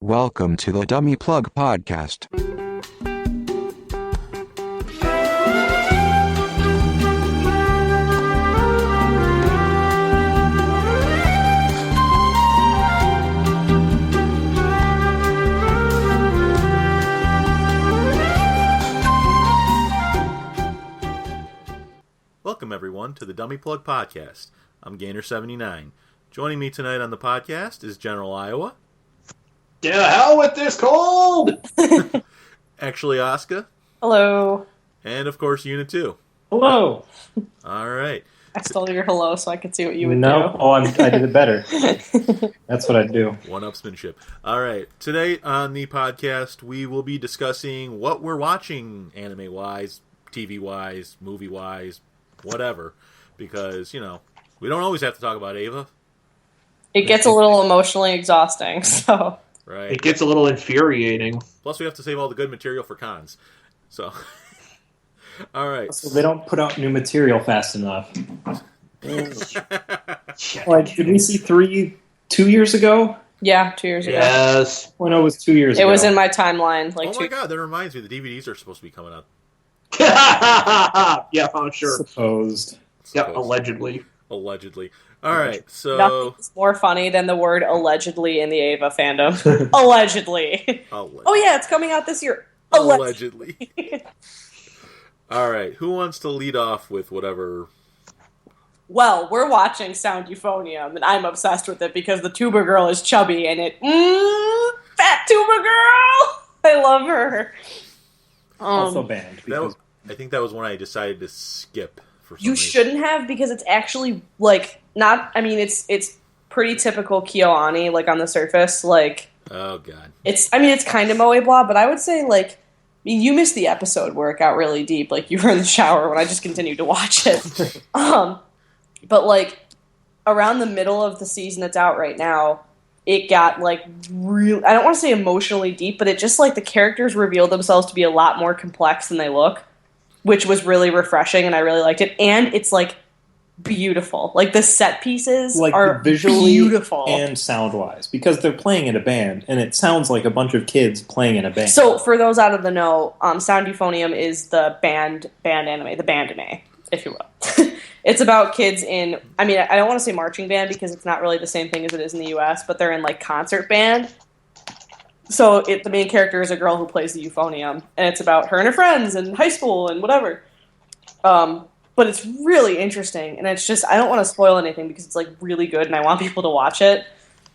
Welcome to the Dummy Plug Podcast. Welcome, everyone, to the Dummy Plug Podcast. I'm Gainer79. Joining me tonight on the podcast is General Iowa. To hell with this cold! Actually, Asuka. Hello. And, of course, Unit 2. Hello. All right. I stole your hello so I could see what you would No, do. I did it better. That's what I'd do. One-upsmanship. All right. Today on the podcast, we will be discussing what we're watching anime-wise, TV-wise, movie-wise, whatever. Because, we don't always have to talk about Ava. It gets a little emotionally exhausting, so... Right. It gets a little infuriating. Plus, we have to save all the good material for cons. So, all right. So they don't put out new material fast enough. Did Did we see 2 years ago? Yeah, 2 years ago. Yes. Well, no, it was 2 years It ago. was in my timeline. Oh my god, that reminds me. The DVDs are supposed to be coming out. Yeah, I'm sure. Supposed. Yep, allegedly. Allegedly. All right, so... Nothing's more funny than the word allegedly in the Ava fandom. Allegedly. Oh yeah, it's coming out this year. Allegedly. All right, who wants to lead off with whatever... Well, we're watching Sound Euphonium, and I'm obsessed with it because the tuba girl is chubby, and fat tuba girl! I love her. Also banned. I think that was one I decided to skip for some You reason. shouldn't have, because it's actually, it's pretty typical Kyoani, on the surface, Oh, God. it's kind of Moe Blah, but I would say, you missed the episode where it got really deep, you were in the shower when I just continued to watch it. But, around the middle of the season that's out right now, it got, real, I don't want to say emotionally deep, but it just, the characters revealed themselves to be a lot more complex than they look, which was really refreshing, and I really liked it, and it's, beautiful. The set pieces are visually beautiful. and sound-wise, because they're playing in a band, and it sounds like a bunch of kids playing in a band. So, for those out of the know, Sound Euphonium is the band anime, the band anime, if you will. It's about kids in, I don't want to say marching band because it's not really the same thing as it is in the US, but they're in, concert band. So, the main character is a girl who plays the euphonium, and it's about her and her friends in high school and whatever. But it's really interesting, and it's just, I don't want to spoil anything because it's, really good, and I want people to watch it.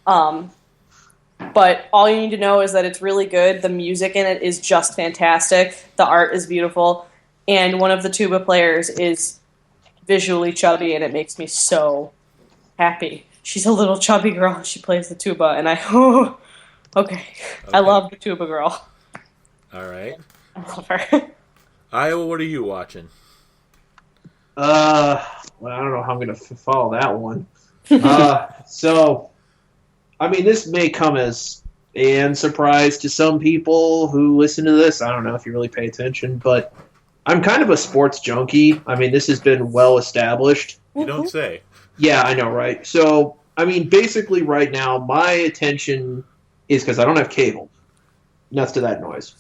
But all you need to know is that it's really good. The music in it is just fantastic. The art is beautiful. And one of the tuba players is visually chubby, and it makes me so happy. She's a little chubby girl. She plays the tuba, and okay. I love the tuba girl. All right. I love her. Iowa, what are you watching? Well, I don't know how I'm going to follow that one. This may come as a surprise to some people who listen to this. I don't know if you really pay attention, but I'm kind of a sports junkie. This has been well established. You don't say. Yeah, I know, right? So, basically right now, my attention is because I don't have cable. Nuts to that noise.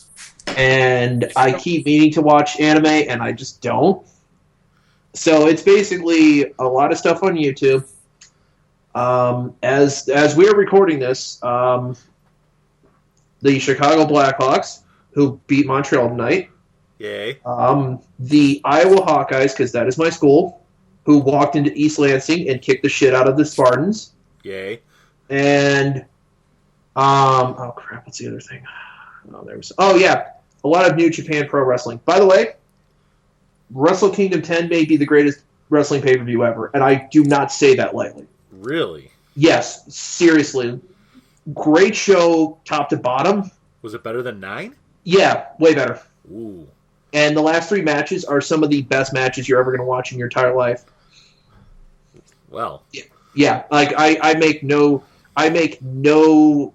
And I keep meaning to watch anime, and I just don't. So it's basically a lot of stuff on YouTube. As we are recording this, the Chicago Blackhawks, who beat Montreal tonight. Yay. The Iowa Hawkeyes, because that is my school, who walked into East Lansing and kicked the shit out of the Spartans. Yay. And, oh crap, what's the other thing? Oh yeah, a lot of New Japan Pro Wrestling. By the way, Wrestle Kingdom 10 may be the greatest wrestling pay-per-view ever, and I do not say that lightly. Really? Yes, seriously. Great show, top to bottom. Was it better than 9? Yeah, way better. Ooh. And the last 3 matches are some of the best matches you're ever going to watch in your entire life. Well. Yeah, I make no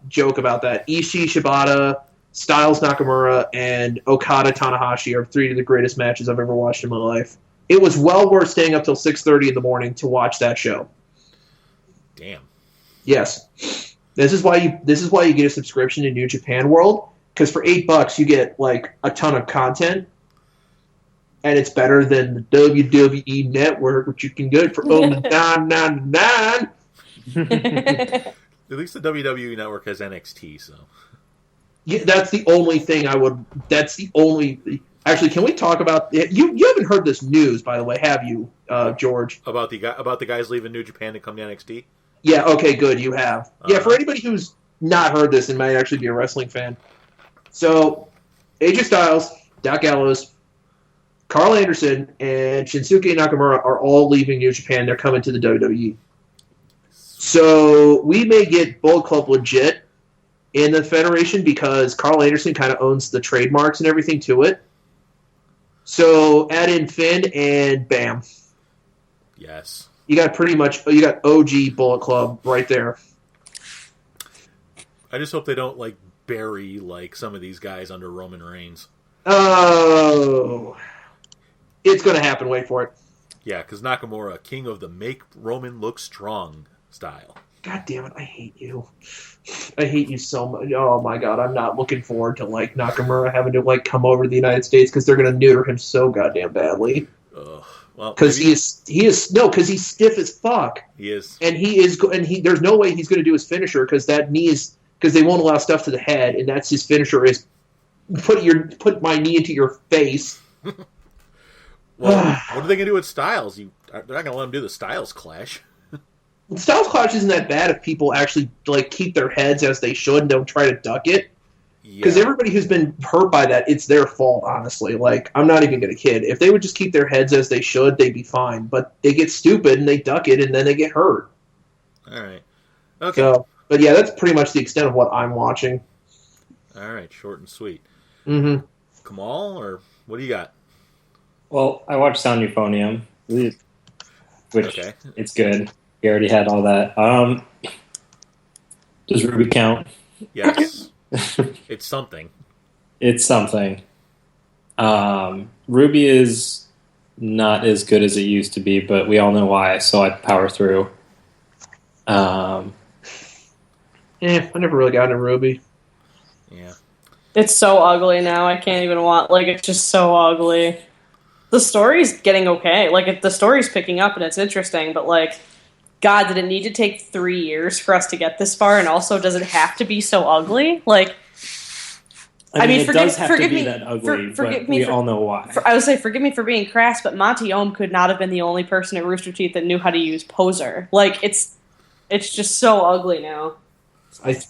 joke about that. Ishii, Shibata, Styles, Nakamura, and Okada, Tanahashi are 3 of the greatest matches I've ever watched in my life. It was well worth staying up till 6:30 in the morning to watch that show. Damn. Yes. This is why you get a subscription to New Japan World, because for $8 you get like a ton of content, and it's better than the WWE Network, which you can get for only $9.99. At least the WWE Network has NXT, so. Yeah, that's the only thing I would. That's the only. Actually, can we talk about you? You haven't heard this news, by the way, have you, George? About the guys leaving New Japan to come to NXT? Yeah. Okay. Good. You have. Yeah. For anybody who's not heard this and might actually be a wrestling fan, so AJ Styles, Doc Gallows, Carl Anderson, and Shinsuke Nakamura are all leaving New Japan. They're coming to the WWE. So we may get Bullet Club legit in the Federation because Carl Anderson kind of owns the trademarks and everything to it. So add in Finn and bam. Yes. You got OG Bullet Club right there. I just hope they don't like bury like some of these guys under Roman Reigns. Oh. It's going to happen. Wait for it. Yeah, because Nakamura, king of the make Roman look strong style. God damn it, I hate you. I hate you so much. Oh my god, I'm not looking forward to like Nakamura having to like come over to the United States because they're going to neuter him so goddamn badly. Well, because he's stiff as fuck. He is, and there's no way he's going to do his finisher because they won't allow stuff to the head, and that's his finisher is put my knee into your face. Well, what are they going to do with Styles? They're not going to let him do the Styles Clash. Styles Clash isn't that bad if people actually like keep their heads as they should and don't try to duck it. Because everybody who's been hurt by that, it's their fault, honestly. Like, I'm not even going to kid. If they would just keep their heads as they should, they'd be fine. But they get stupid and they duck it and then they get hurt. All right. Okay. So, but yeah, that's pretty much the extent of what I'm watching. All right, short and sweet. Mm-hmm. Kamal, or what do you got? Well, I watched Sound Euphonium, which it's good. We already had all that. Does Ruby count? Yes. It's something. It's something. Ruby is not as good as it used to be, but we all know why, so I power through. I never really got into Ruby. Yeah. It's so ugly now. I can't even it's just so ugly. The story's getting okay. Like, the story's picking up and it's interesting, but like, God, did it need to take 3 years for us to get this far? And also, does it have to be so ugly? Like, I mean, it does have to be that ugly, but we all know why. I would say, forgive me for being crass, but Monty Ohm could not have been the only person at Rooster Teeth that knew how to use Poser. Like, it's just so ugly now.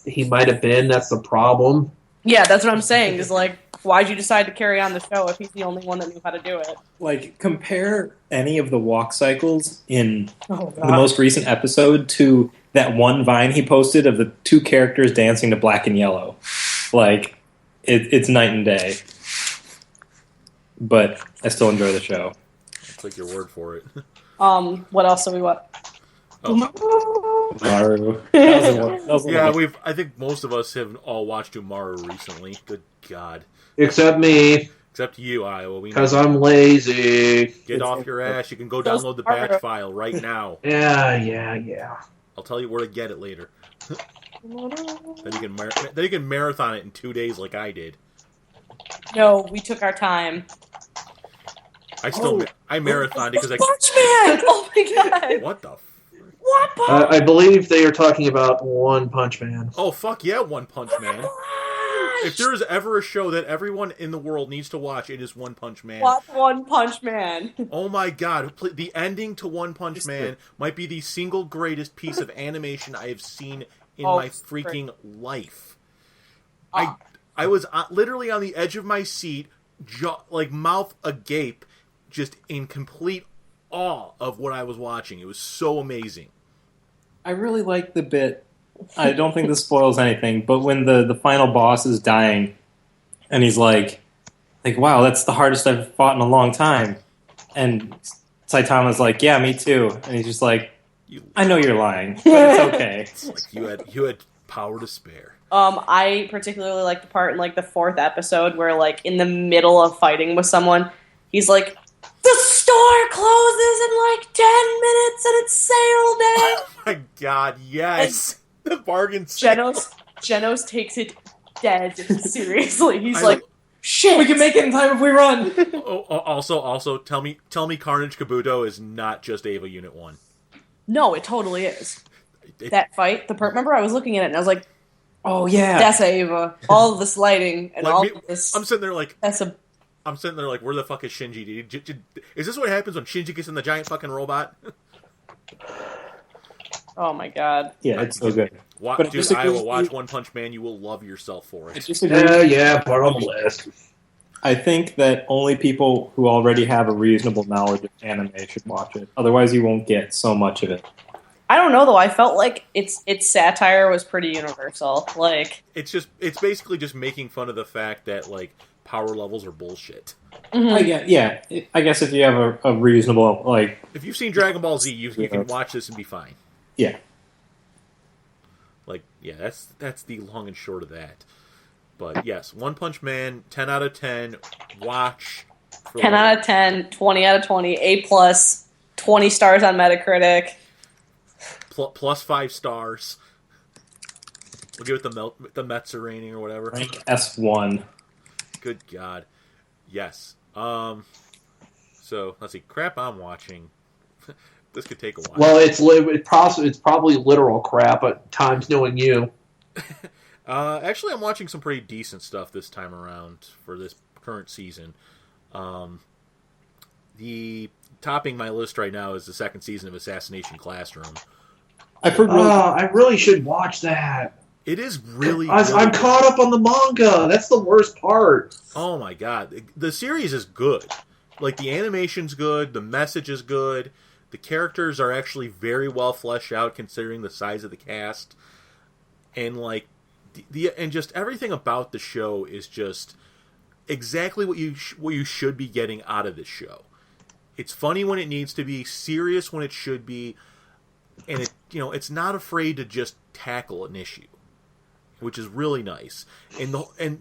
He might have been. That's the problem. Yeah, that's what I'm saying. Is like, why'd you decide to carry on the show if he's the only one that knew how to do it? Like, compare any of the walk cycles in the most recent episode to that one Vine he posted of the two characters dancing to Black and Yellow. Like, it's night and day. But I still enjoy the show. I'll take your word for it. What else do we want? Maru. I think most of us have all watched Umaru recently. Good God. Except me. Except you, Iowa. Because I'm lazy. Get off your ass. You can go download the batch file right now. Yeah. I'll tell you where to get it later. Then you can marathon it in 2 days like I did. No, we took our time. I marathoned because Punchman! Oh my God! What the? I believe they are talking about One Punch Man. Oh fuck yeah, One Punch Man! If there is ever a show that everyone in the world needs to watch, it is One Punch Man. What One Punch Man? Oh my God! The ending to One Punch Man might be the single greatest piece of animation I have seen in my freaking life. I was literally on the edge of my seat, mouth agape, just in complete awe of what I was watching. It was so amazing. I really like the bit. I don't think this spoils anything, but when the final boss is dying, and he's like, wow, that's the hardest I've fought in a long time. And Saitama's like, yeah, me too. And he's just like, I know you're lying, but it's okay. It's like you had power to spare. I particularly like the part in the fourth episode where in the middle of fighting with someone, he's like, the store closes in 10 minutes and it's sale day. Oh my God, yes. The bargain sale. Genos takes it dead seriously. He's I- like, shit. We can make it in time if we run. Also, tell me Carnage Kabuto is not just Ava Unit 1. No, it totally is. That fight, remember I was looking at it and I was like, Oh yeah, that's Ava. All of this lighting and Like all me- of this. I'm sitting there like, That's a. where the fuck is Shinji, dude? Is this what happens when Shinji gets in the giant fucking robot? Oh my god. yeah, it's so good. Dude, disagree Iowa, with watch you. One Punch Man. You will love yourself for I it. disagree. Yeah, part on the list. I think that only people who already have a reasonable knowledge of anime should watch it. Otherwise, you won't get so much of it. I don't know though. I felt like its satire was pretty universal. Like, It's basically just making fun of the fact that like power levels are bullshit. I guess if you have a reasonable If you've seen Dragon Ball Z, you can watch this and be fine. yeah. Like, yeah, that's the long and short of that. But yes, One Punch Man, 10 out of 10. Watch. 10 out of 10, 20 out of 20, A+, 20 stars on Metacritic. Plus 5 stars. We'll give it the Metzer rating or whatever. Rank S1. Good God. Yes. So let's see. Crap I'm watching. This could take a while. Well, it's probably literal crap at times, knowing you. Actually, I'm watching some pretty decent stuff this time around for this current season. The topping my list right now is the second season of Assassination Classroom. I've heard I really should watch that. It is really. I'm caught up on the manga. That's the worst part. Oh my god, the series is good. Like the animation's good, the message is good, the characters are actually very well fleshed out considering the size of the cast, and like and just everything about the show is just exactly what you should be getting out of this show. It's funny when it needs to be, serious when it should be, and it's not afraid to just tackle an issue, which is really nice. And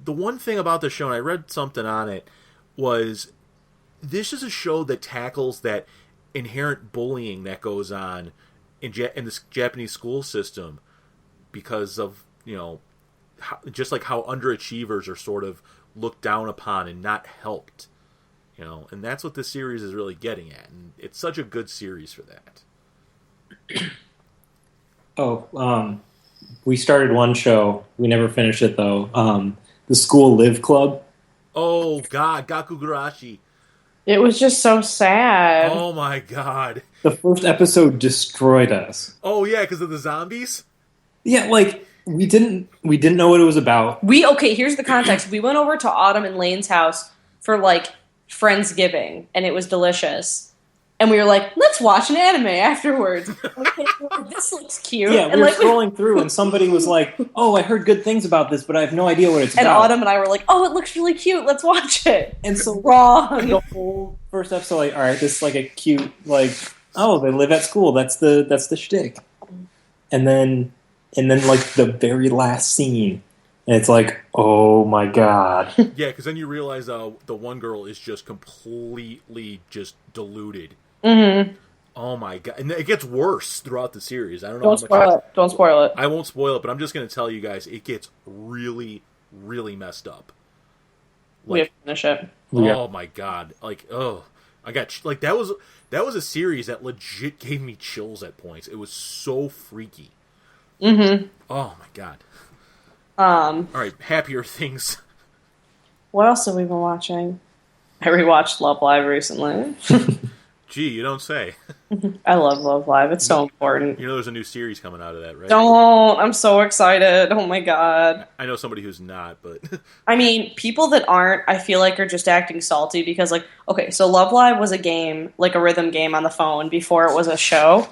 the one thing about the show, and I read something on it, was this is a show that tackles that inherent bullying that goes on in this Japanese school system because of just like how underachievers are sort of looked down upon and not helped, and that's what this series is really getting at, and it's such a good series for that. We started one show. We never finished it, though. The School Live Club. Oh, God. Gakugurashi. It was just so sad. Oh, my God. The first episode destroyed us. Oh, yeah, because of the zombies? Yeah, we didn't know what it was about. Here's the context. We went over to Autumn and Lane's house for, Friendsgiving, and it was delicious. And we were like, let's watch an anime afterwards. Okay, this looks cute. Yeah, we were scrolling through, and somebody was like, oh, I heard good things about this, but I have no idea what it's about. And Autumn and I were like, oh, it looks really cute. Let's watch it. And so wrong. The whole first episode, all right, this is a cute, oh, they live at school. That's the shtick. And then the very last scene, and it's like, oh my god. Yeah, because then you realize the one girl is just completely just deluded. Mm-hmm. Oh my god. And it gets worse throughout the series. I don't know Don't spoil it. Don't spoil it. I won't spoil it, but I'm just going to tell you guys, it gets really, really messed up. We have to finish it. Oh my god. I got, that was a series that legit gave me chills at points. It was so freaky. Mm-hmm. Oh my god. All right, happier things. What else have we been watching? I rewatched Love Live recently. Gee, you don't say. I love Love Live. It's so important. There's a new series coming out of that, right? Don't. I'm so excited. Oh my god. I know somebody who's not, but... I mean, people that aren't, I feel like are just acting salty because, so Love Live was a game, a rhythm game on the phone before it was a show.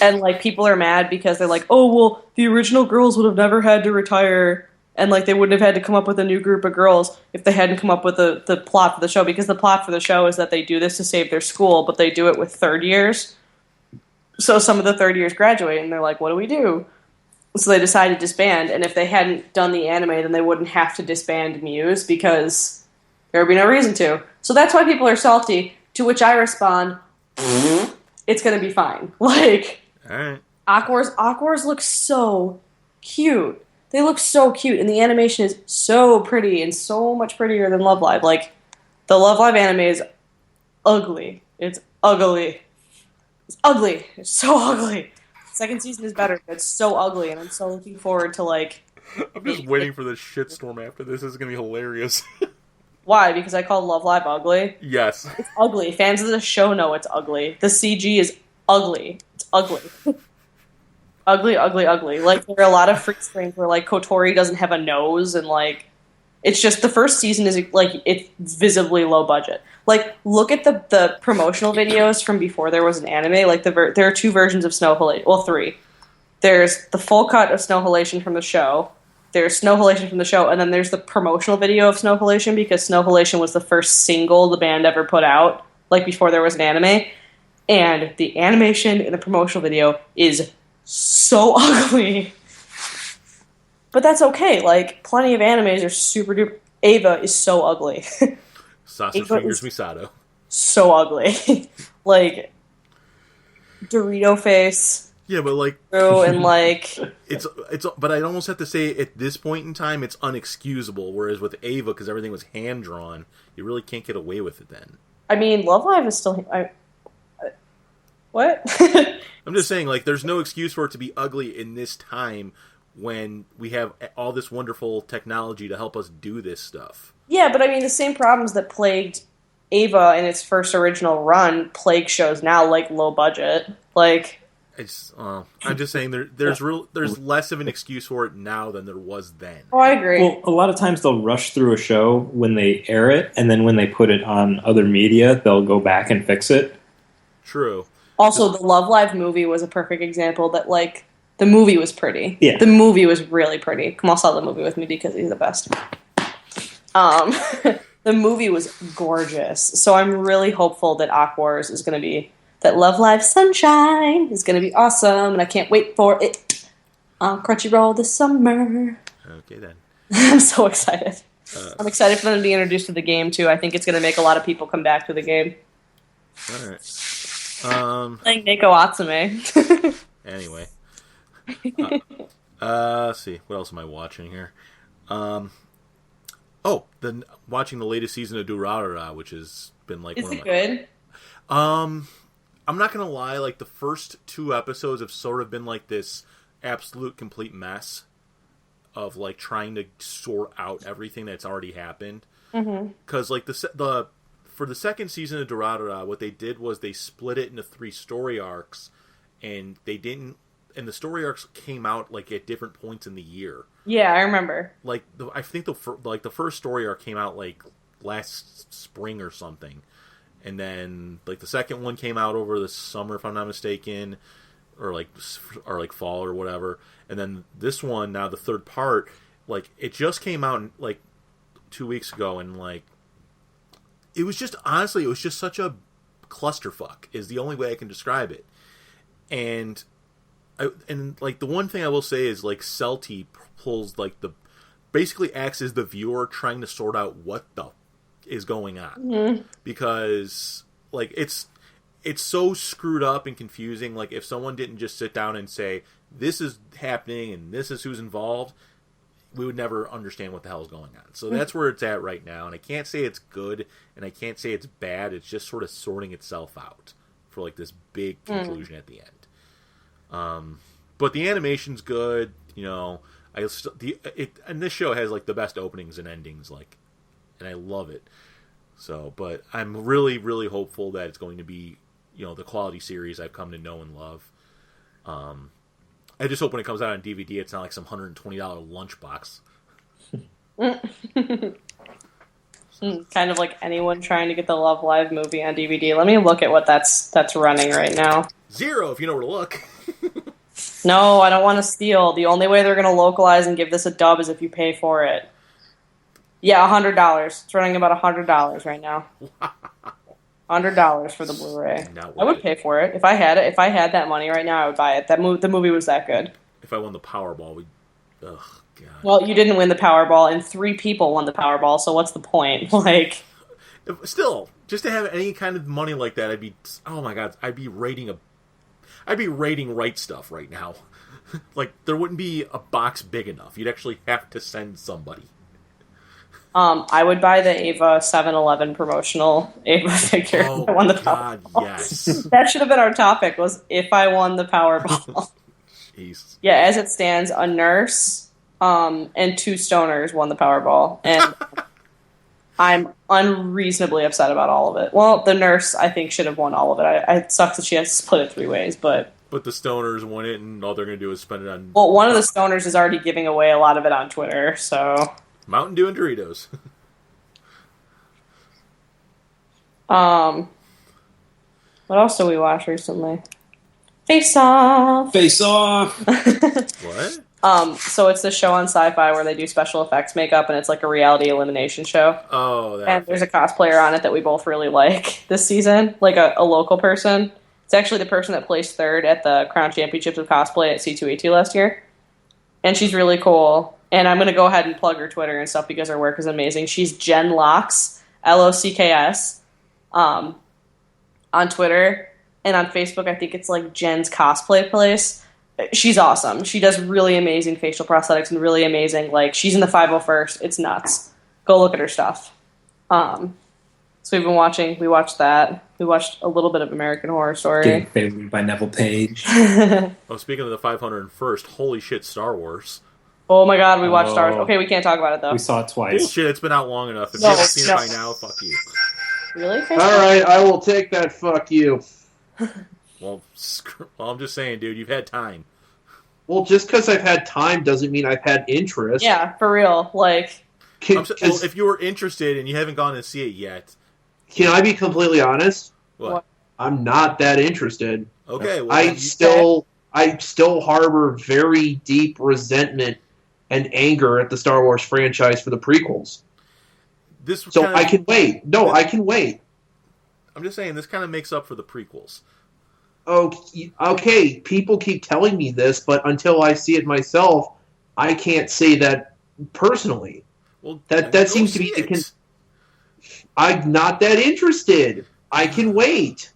And, people are mad because they're like, oh, well, the original girls would have never had to retire, and, they wouldn't have had to come up with a new group of girls if they hadn't come up with the plot for the show, because the plot for the show is that they do this to save their school, but they do it with third years. So some of the third years graduate, and they're like, what do we do? So they decide to disband, and if they hadn't done the anime, then they wouldn't have to disband Muse, because there would be no reason to. So that's why people are salty, to which I respond, it's going to be fine. All right. Aquars look so cute. They look so cute, and the animation is so pretty and so much prettier than Love Live. Like, the Love Live anime is ugly. It's ugly. It's ugly. It's so ugly. Second season is better, but it's so ugly, and I'm so looking forward to, like... I'm just waiting for the shitstorm after this. This is going to be hilarious. Why? Because I call Love Live ugly? Yes. It's ugly. Fans of the show know it's ugly. The CG is ugly. It's ugly. Ugly, ugly, ugly. Like, there are a lot of freeze frames where, like, Kotori doesn't have a nose, and, like, it's just, the first season is, like, it's visibly low budget. Like, look at the promotional videos from before there was an anime. Like, there are two versions of Snow Halation. Well, three. There's the full cut of Snow Halation from the show. There's Snow Halation from the show, and then there's the promotional video of Snow Halation, because Snow Halation was the first single the band ever put out, like, before there was an anime. And the animation in the promotional video is so ugly. But that's okay. Like, plenty of animes are super duper. Ava is so ugly. Sausage Ava Fingers is Misato. so ugly. Like, Dorito face. Yeah, but like, And like, it's. But I'd almost have to say at this point in time, it's unexcusable. Whereas with Ava, because everything was hand drawn, you really can't get away with it then. I mean, Love Live is still. What? I'm just saying, like, there's no excuse for it to be ugly in this time when we have all this wonderful technology to help us do this stuff. Yeah, but I mean, the same problems that plagued Ava in its first original run plague shows now, like low budget. Like, I'm just saying there's less of an excuse for it now than there was then. Oh, I agree. Well, a lot of times they'll rush through a show when they air it, and then when they put it on other media, they'll go back and fix it. True. Also, the Love Live movie was a perfect example that, like, the movie was pretty. Yeah. The movie was really pretty. Kamal saw the movie with me because he's the best. The movie was gorgeous. So I'm really hopeful that Aquars is going to be, that Love Live Sunshine is going to be awesome, and I can't wait for it on Crunchyroll this summer. Okay, then. I'm so excited. I'm excited for them to be introduced to the game, too. I think it's going to make a lot of people come back to the game. All right. Playing Neko Atsume. Anyway. Let's see. What else am I watching here? Watching the latest season of Durarara, which has been like... Is it good? I'm not gonna lie, like, the first 2 episodes have sort of been like this absolute complete mess of, like, trying to sort out everything that's already happened. Because, like, for the second season of Durarara, what they did was they split it into 3 story arcs, and the story arcs came out, like, at different points in the year. Yeah, I remember. Like, I think the first story arc came out, like, last spring or something. And then, like, the second one came out over the summer, if I'm not mistaken, or fall or whatever. And then this one, now the third part, like, it just came out, like, 2 weeks ago, and, like, it was just such a clusterfuck, is the only way I can describe it. And like, the one thing I will say is, like, Celty pulls, like, basically acts as the viewer trying to sort out what the is going on. Mm-hmm. Because, like, it's so screwed up and confusing. Like, if someone didn't just sit down and say, this is happening and this is who's involved, we would never understand what the hell is going on. So that's where it's at right now. And I can't say it's good and I can't say it's bad. It's just sort of sorting itself out for, like, this big conclusion at the end. But the animation's good, you know. And this show has, like, the best openings and endings, like, and I love it. So, but I'm really, really hopeful that it's going to be, you know, the quality series I've come to know and love. I just hope when it comes out on DVD, it's not like some $120 lunchbox. Kind of like anyone trying to get the Love Live movie on DVD. Let me look at what that's running right now. $0 if you know where to look. No, I don't want to steal. The only way they're going to localize and give this a dub is if you pay for it. Yeah, $100. It's running about $100 right now. $100 for the Blu-ray. I would pay for it if I had it. If I had that money right now, I would buy it. The movie was that good. If I won the Powerball, ugh, God. Well, you didn't win the Powerball, and 3 people won the Powerball. So what's the point? Like, still, just to have any kind of money like that, I'd be. Oh my God, I'd be rating I'd be rating Right Stuff right now. Like, there wouldn't be a box big enough. You'd actually have to send somebody. I would buy the Ava 7-Eleven promotional Ava figure. Oh, I won the God, Powerball. yes. That should have been our topic, was if I won the Powerball. Jeez. Yeah, as it stands, a nurse and 2 stoners won the Powerball. And I'm unreasonably upset about all of it. Well, the nurse, I think, should have won all of it. It sucks that she has to split it 3 ways, but... But the stoners won it, and all they're going to do is spend it on... Well, one of the stoners is already giving away a lot of it on Twitter, so... Mountain Dew and Doritos. What else did we watch recently? Face Off! Face Off! What? So it's this show on Sci-Fi where they do special effects makeup, and it's like a reality elimination show. Oh, that. And there's a cosplayer on it that we both really like this season, like a local person. It's actually the person that placed 3rd at the Crown Championships of Cosplay at C2A2 last year. And she's really cool. And I'm going to go ahead and plug her Twitter and stuff because her work is amazing. She's Jen Locks, Locks, on Twitter. And on Facebook, I think it's like Jen's Cosplay Place. She's awesome. She does really amazing facial prosthetics and really amazing, like, she's in the 501st. It's nuts. Go look at her stuff. So we watched that. We watched a little bit of American Horror Story. Getting favored by Neville Page. Oh, speaking of the 501st, holy shit, Star Wars. Oh my god, we watched Star Wars. Oh. Okay, we can't talk about it, though. We saw it twice. Bullshit, it's been out long enough. If No, you haven't seen no. it by now, fuck you. Really? All right, I will take that. Fuck you. Well, I'm just saying, dude, you've had time. Well, just because I've had time doesn't mean I've had interest. Yeah, for real. Like, Well, if you were interested and you haven't gone to see it yet, can I be completely honest? what? I'm not that interested. Okay, well, I still harbor very deep resentment and anger at the Star Wars franchise for the prequels. So I can wait. No, I can wait. I'm just saying, this kind of makes up for the prequels. Okay, people keep telling me this, but until I see it myself, I can't say that personally. Well, That seems to be it. I'm not that interested. I can wait.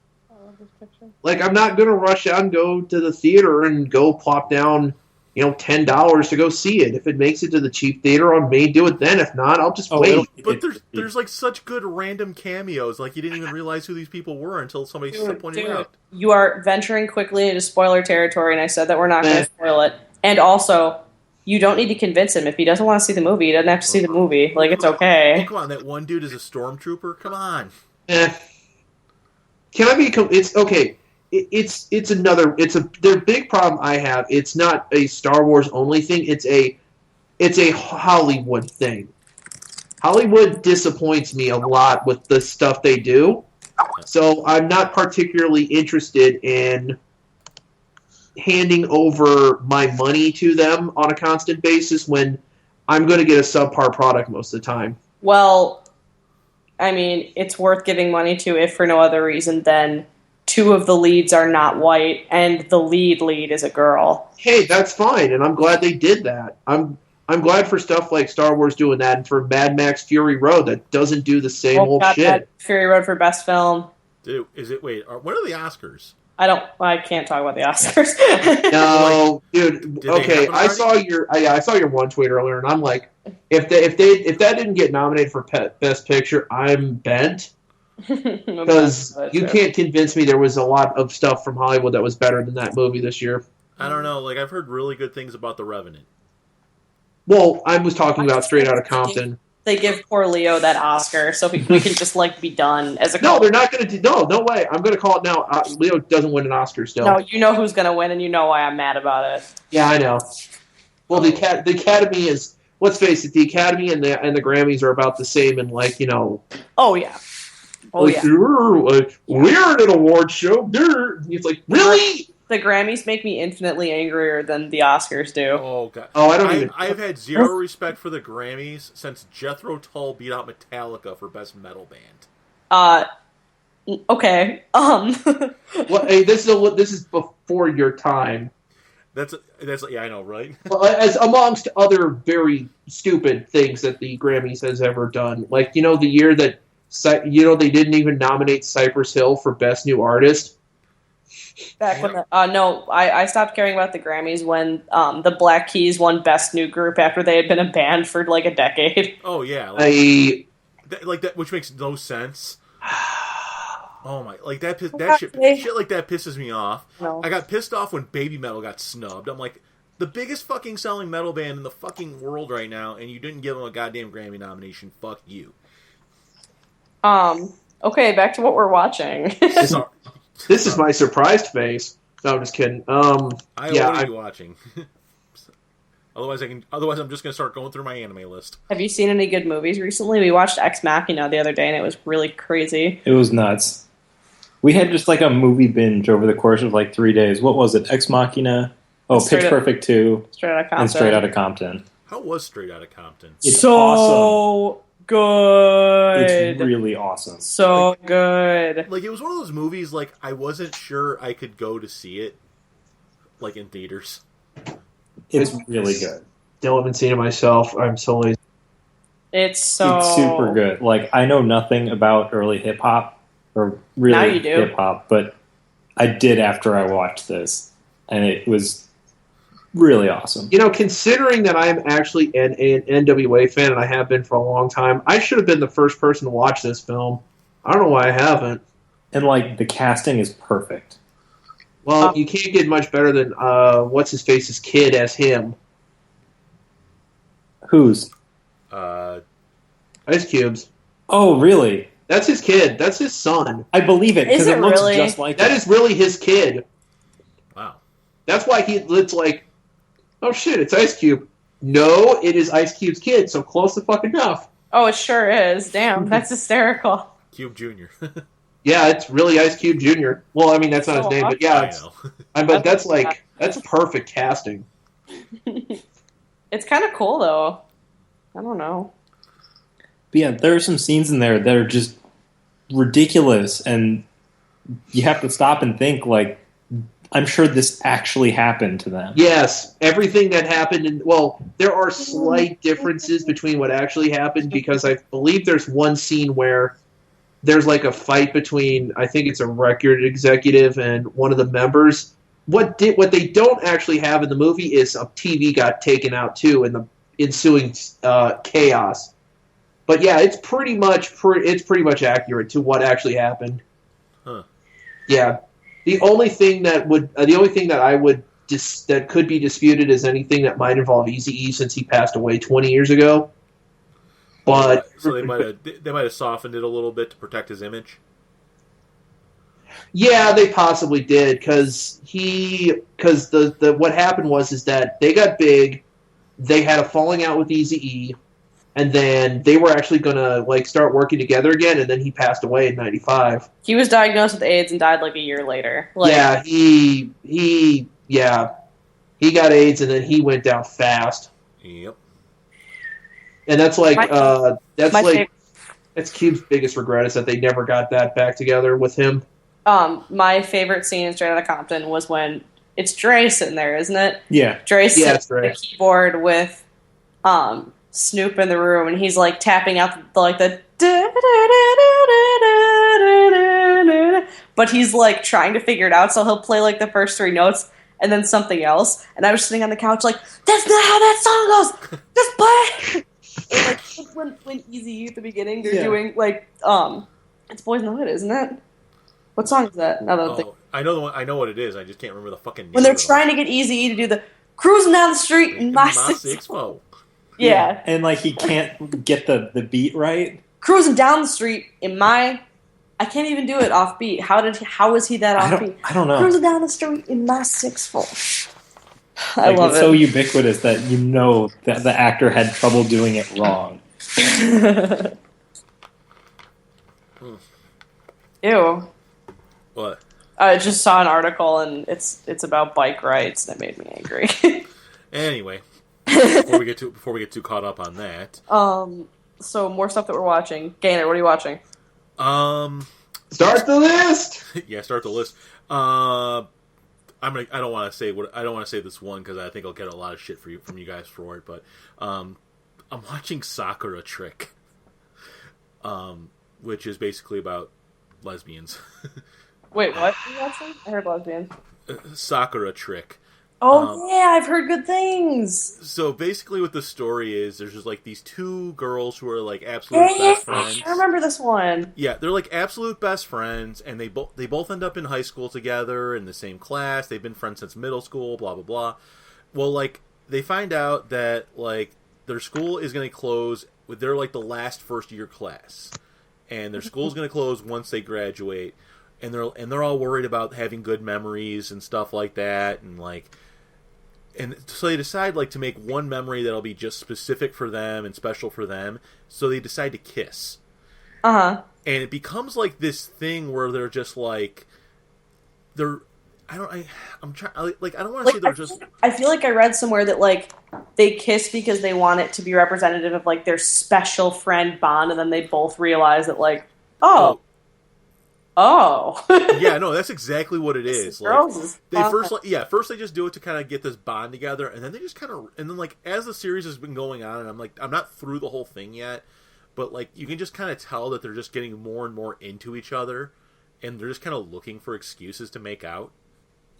Like, I'm not going to rush out and go to the theater and go plop down, $10 to go see it. If it makes it to the cheap theater, I may do it then. If not, I'll just wait. But there's like such good random cameos. Like, you didn't even realize who these people were until somebody pointed it out. you are venturing quickly into spoiler territory, and I said that we're not going to spoil it. And also, you don't need to convince him. If he doesn't want to see the movie, he doesn't have to see the movie. Like, it's okay. Oh, come on, that one dude is a stormtrooper? Come on. Can I be? It's okay. It's their big problem I have. It's not a Star Wars only thing. It's a Hollywood thing. Hollywood disappoints me a lot with the stuff they do. So I'm not particularly interested in handing over my money to them on a constant basis when I'm going to get a subpar product most of the time. Well, I mean, it's worth giving money to if for no other reason than 2 of the leads are not white and the lead is a girl. Hey, that's fine, and I'm glad they did that. I'm glad for stuff like Star Wars doing that, and for Mad Max Fury Road that doesn't do the same old shit. That Fury Road for best film. Dude, when are the Oscars? I can't talk about the Oscars. No, dude. Okay, I saw your one tweet earlier, and I'm like, if that didn't get nominated for Best Picture, I'm bent. Because you can't convince me there was a lot of stuff from Hollywood that was better than that movie this year. I don't know. Like, I've heard really good things about The Revenant. Well, I was talking about Straight Outta Compton. They give poor Leo that Oscar, so we can just be done as a. No, they're not going to do. No way. I'm going to call it now. Leo doesn't win an Oscar still. No, you know who's going to win, and you know why I'm mad about it. Yeah, I know. Well, the Academy is. Let's face it. The Academy and the Grammys are about the same, and Oh yeah. Oh yeah. We're at an award show. It's like, really? The Grammys make me infinitely angrier than the Oscars do. Oh god. Oh, I've had zero respect for the Grammys since Jethro Tull beat out Metallica for Best Metal Band. Okay. Well, hey, this is before your time. That's yeah, I know, right? Well, as amongst other very stupid things that the Grammys has ever done, the year that they didn't even nominate Cypress Hill for Best New Artist. Back when I stopped caring about the Grammys when the Black Keys won Best New Group after they had been a band for like a decade. Oh yeah, that, which makes no sense. Oh my, like that shit like that pisses me off. No. I got pissed off when Baby Metal got snubbed. I'm like, the biggest fucking selling metal band in the fucking world right now, and you didn't give them a goddamn Grammy nomination. Fuck you. Okay, back to what we're watching. This is my surprised face. No, I'm just kidding. What are you watching? Otherwise, I'm just gonna start going through my anime list. Have you seen any good movies recently? We watched Ex Machina the other day, and it was really crazy. It was nuts. We had just like a movie binge over the course of like 3 days. What was it? Ex Machina. Oh, Pitch Perfect 2. Straight Outta Compton. And Straight Outta Compton. How was Straight Outta Compton? It's so awesome. Good. It's really awesome. So good. Like, it was one of those movies, like, I wasn't sure I could go to see it, like, in theaters. It's really good. Still haven't seen it myself. I'm so lazy. It's super good. Like, I know nothing about early hip hop or really hip hop, but I did after I watched this, and it was really awesome. You know, considering that I'm actually an NWA fan and I have been for a long time, I should have been the first person to watch this film. I don't know why I haven't. And like the casting is perfect. Well, you can't get much better than what's his face's kid as him. Whose? Ice Cube's. Oh, really? That's his kid. That's his son. I believe it because it looks really? just like that. Is really his kid. Wow. That's why it's like, oh shit, it's Ice Cube. No, it is Ice Cube's kid. So close the fuck enough. Oh, it sure is. Damn, that's hysterical. Cube Jr. Yeah, it's really Ice Cube Jr. Well, I mean that's not his name, but yeah, but that's perfect casting. It's kind of cool though. I don't know. But yeah, there are some scenes in there that are just ridiculous, and you have to stop and think, like, I'm sure this actually happened to them. Yes, everything that happened, there are slight differences between what actually happened, because I believe there's one scene where there's like a fight between, I think it's a record executive and one of the members. What they don't actually have in the movie is a TV got taken out too in the ensuing chaos. But yeah, it's pretty much accurate to what actually happened. Huh. Yeah, the only thing that could be disputed is anything that might involve Eazy-E, since he passed away 20 years ago. But so they might have softened it a little bit to protect his image. Yeah, they possibly did, because what happened was that they got big, they had a falling out with Eazy-E, and then they were actually gonna like start working together again, and then he passed away in '95. He was diagnosed with AIDS and died like a year later. Yeah, he got AIDS, and then he went down fast. Yep. And that's Cube's biggest regret, is that they never got that back together with him. My favorite scene in Straight Outta Compton was when it's Dre sitting there, isn't it? Yeah. Dre sitting at the keyboard with Snoop in the room, and he's like tapping out the but he's like trying to figure it out, so he'll play like the first three notes and then something else. And I was sitting on the couch like, that's not how that song goes. Just play. And like when Eazy-E at the beginning, they're doing like it's Boys in the Hood, isn't it? What song is that? I know the one. I know what it is. I just can't remember the fucking name. When they're trying to get Eazy-E to do the cruising down the street in my 6'4". Yeah. And like he can't get the beat right. Cruising down the street in my, I can't even do it off beat. How is he that off beat? I don't know. Cruising down the street in my 6'4". I love it. It's so ubiquitous that you know that the actor had trouble doing it wrong. Ew. What? I just saw an article, and it's about bike rides, and it made me angry. Anyway, before we get too caught up on that. So more stuff that we're watching. Gainer, what are you watching? Start the list. Yeah, start the list. I don't want to say this one because I think I'll get a lot of shit from you guys for it. But I'm watching Sakura Trick, which is basically about lesbians. Wait, what? Are you watching? I heard lesbian. Sakura Trick. Oh yeah, I've heard good things. So basically, what the story is, there's just like these two girls who are like absolute best friends. I remember this one. Yeah, they're like absolute best friends, and they both end up in high school together in the same class. They've been friends since middle school. Blah blah blah. Well, like they find out that like their school is going to close with their like the last first year class, and their school's going to close once they graduate, and they're all worried about having good memories and stuff like that, and like. And so they decide like to make one memory that'll be just specific for them and special for them. So they decide to kiss. Uh-huh. And it becomes like this thing where they're just like I don't want to say they're just I feel like I read somewhere that like they kiss because they want it to be representative of like their special friend bond, and then they both realize that like oh. Yeah, no, that's exactly what it is. Like first they just do it to kind of get this bond together, and then they just kind of, and then like as the series has been going on, and I'm not through the whole thing yet, but like you can just kind of tell that they're just getting more and more into each other, and they're just kind of looking for excuses to make out.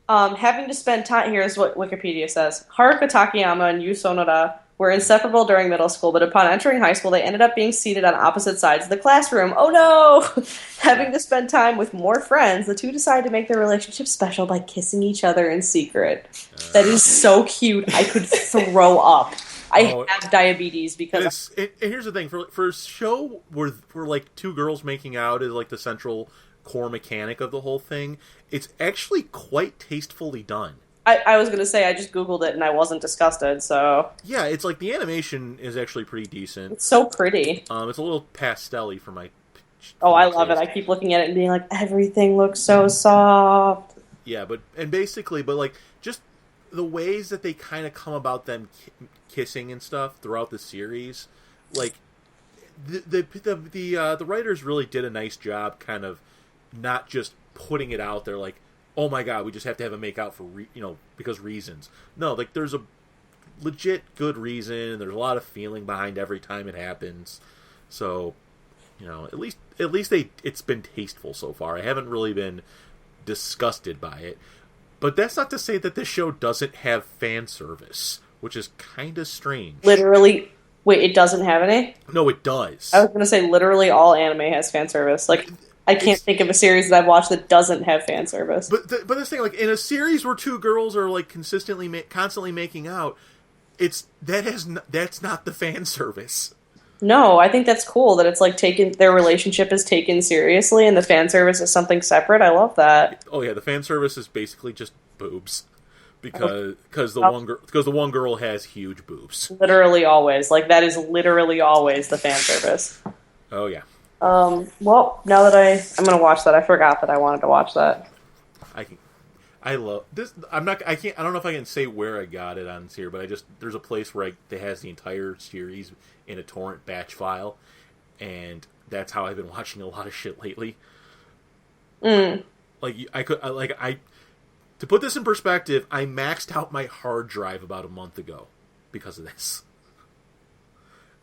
Having to spend time, here's what Wikipedia says. Haruka Takayama and Yu Sonoda were inseparable during middle school, but upon entering high school, they ended up being seated on opposite sides of the classroom. Oh no! Having to spend time with more friends, the two decide to make their relationship special by kissing each other in secret. That is so cute. I could throw up. I have diabetes because... And here's the thing. For a show where like two girls making out is like the central core mechanic of the whole thing, it's actually quite tastefully done. I was going to say, I just Googled it and I wasn't disgusted, so... Yeah, it's like the animation is actually pretty decent. It's so pretty. It's a little pastel-y for my... Oh, I love it. I keep looking at it and being like, everything looks so soft. Yeah, but like, just the ways that they kind of come about them kissing and stuff throughout the series, like, the writers really did a nice job kind of not just putting it out there like, oh my god, we just have to have a make out for because reasons. No, like there's a legit good reason, and there's a lot of feeling behind every time it happens. So, at least it's been tasteful so far. I haven't really been disgusted by it. But that's not to say that this show doesn't have fan service, which is kind of strange. Literally, wait, it doesn't have any? No, it does. I was going to say literally all anime has fan service. Like, I can't think of a series that I've watched that doesn't have fan service. But this thing, like in a series where two girls are like constantly making out, that's not the fan service. No, I think that's cool that it's like their relationship is taken seriously, and the fan service is something separate. I love that. Oh yeah, the fan service is basically just boobs, because the one girl has huge boobs. Literally always, like that is literally always the fan service. Oh yeah. Well, now that I'm gonna watch that. I forgot that I wanted to watch that. I love this. I don't know if I can say where I got it on here, but there's a place where it has the entire series in a torrent batch file, and that's how I've been watching a lot of shit lately. To put this in perspective, I maxed out my hard drive about a month ago because of this.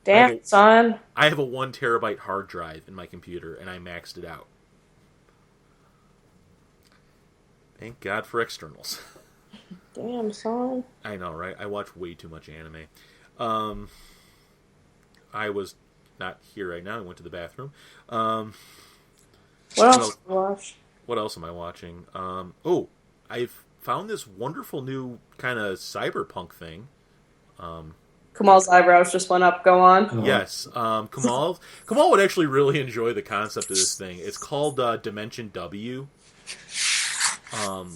Damn, son. I have a 1 terabyte hard drive in my computer, and I maxed it out. Thank God for externals. Damn, son. I know, right? I watch way too much anime. I was not here right now. I went to the bathroom. What else do you watch? What else am I watching? I've found this wonderful new kind of cyberpunk thing. Kamal's eyebrows just went up. Go on. Yes. Kamal would actually really enjoy the concept of this thing. It's called Dimension W. I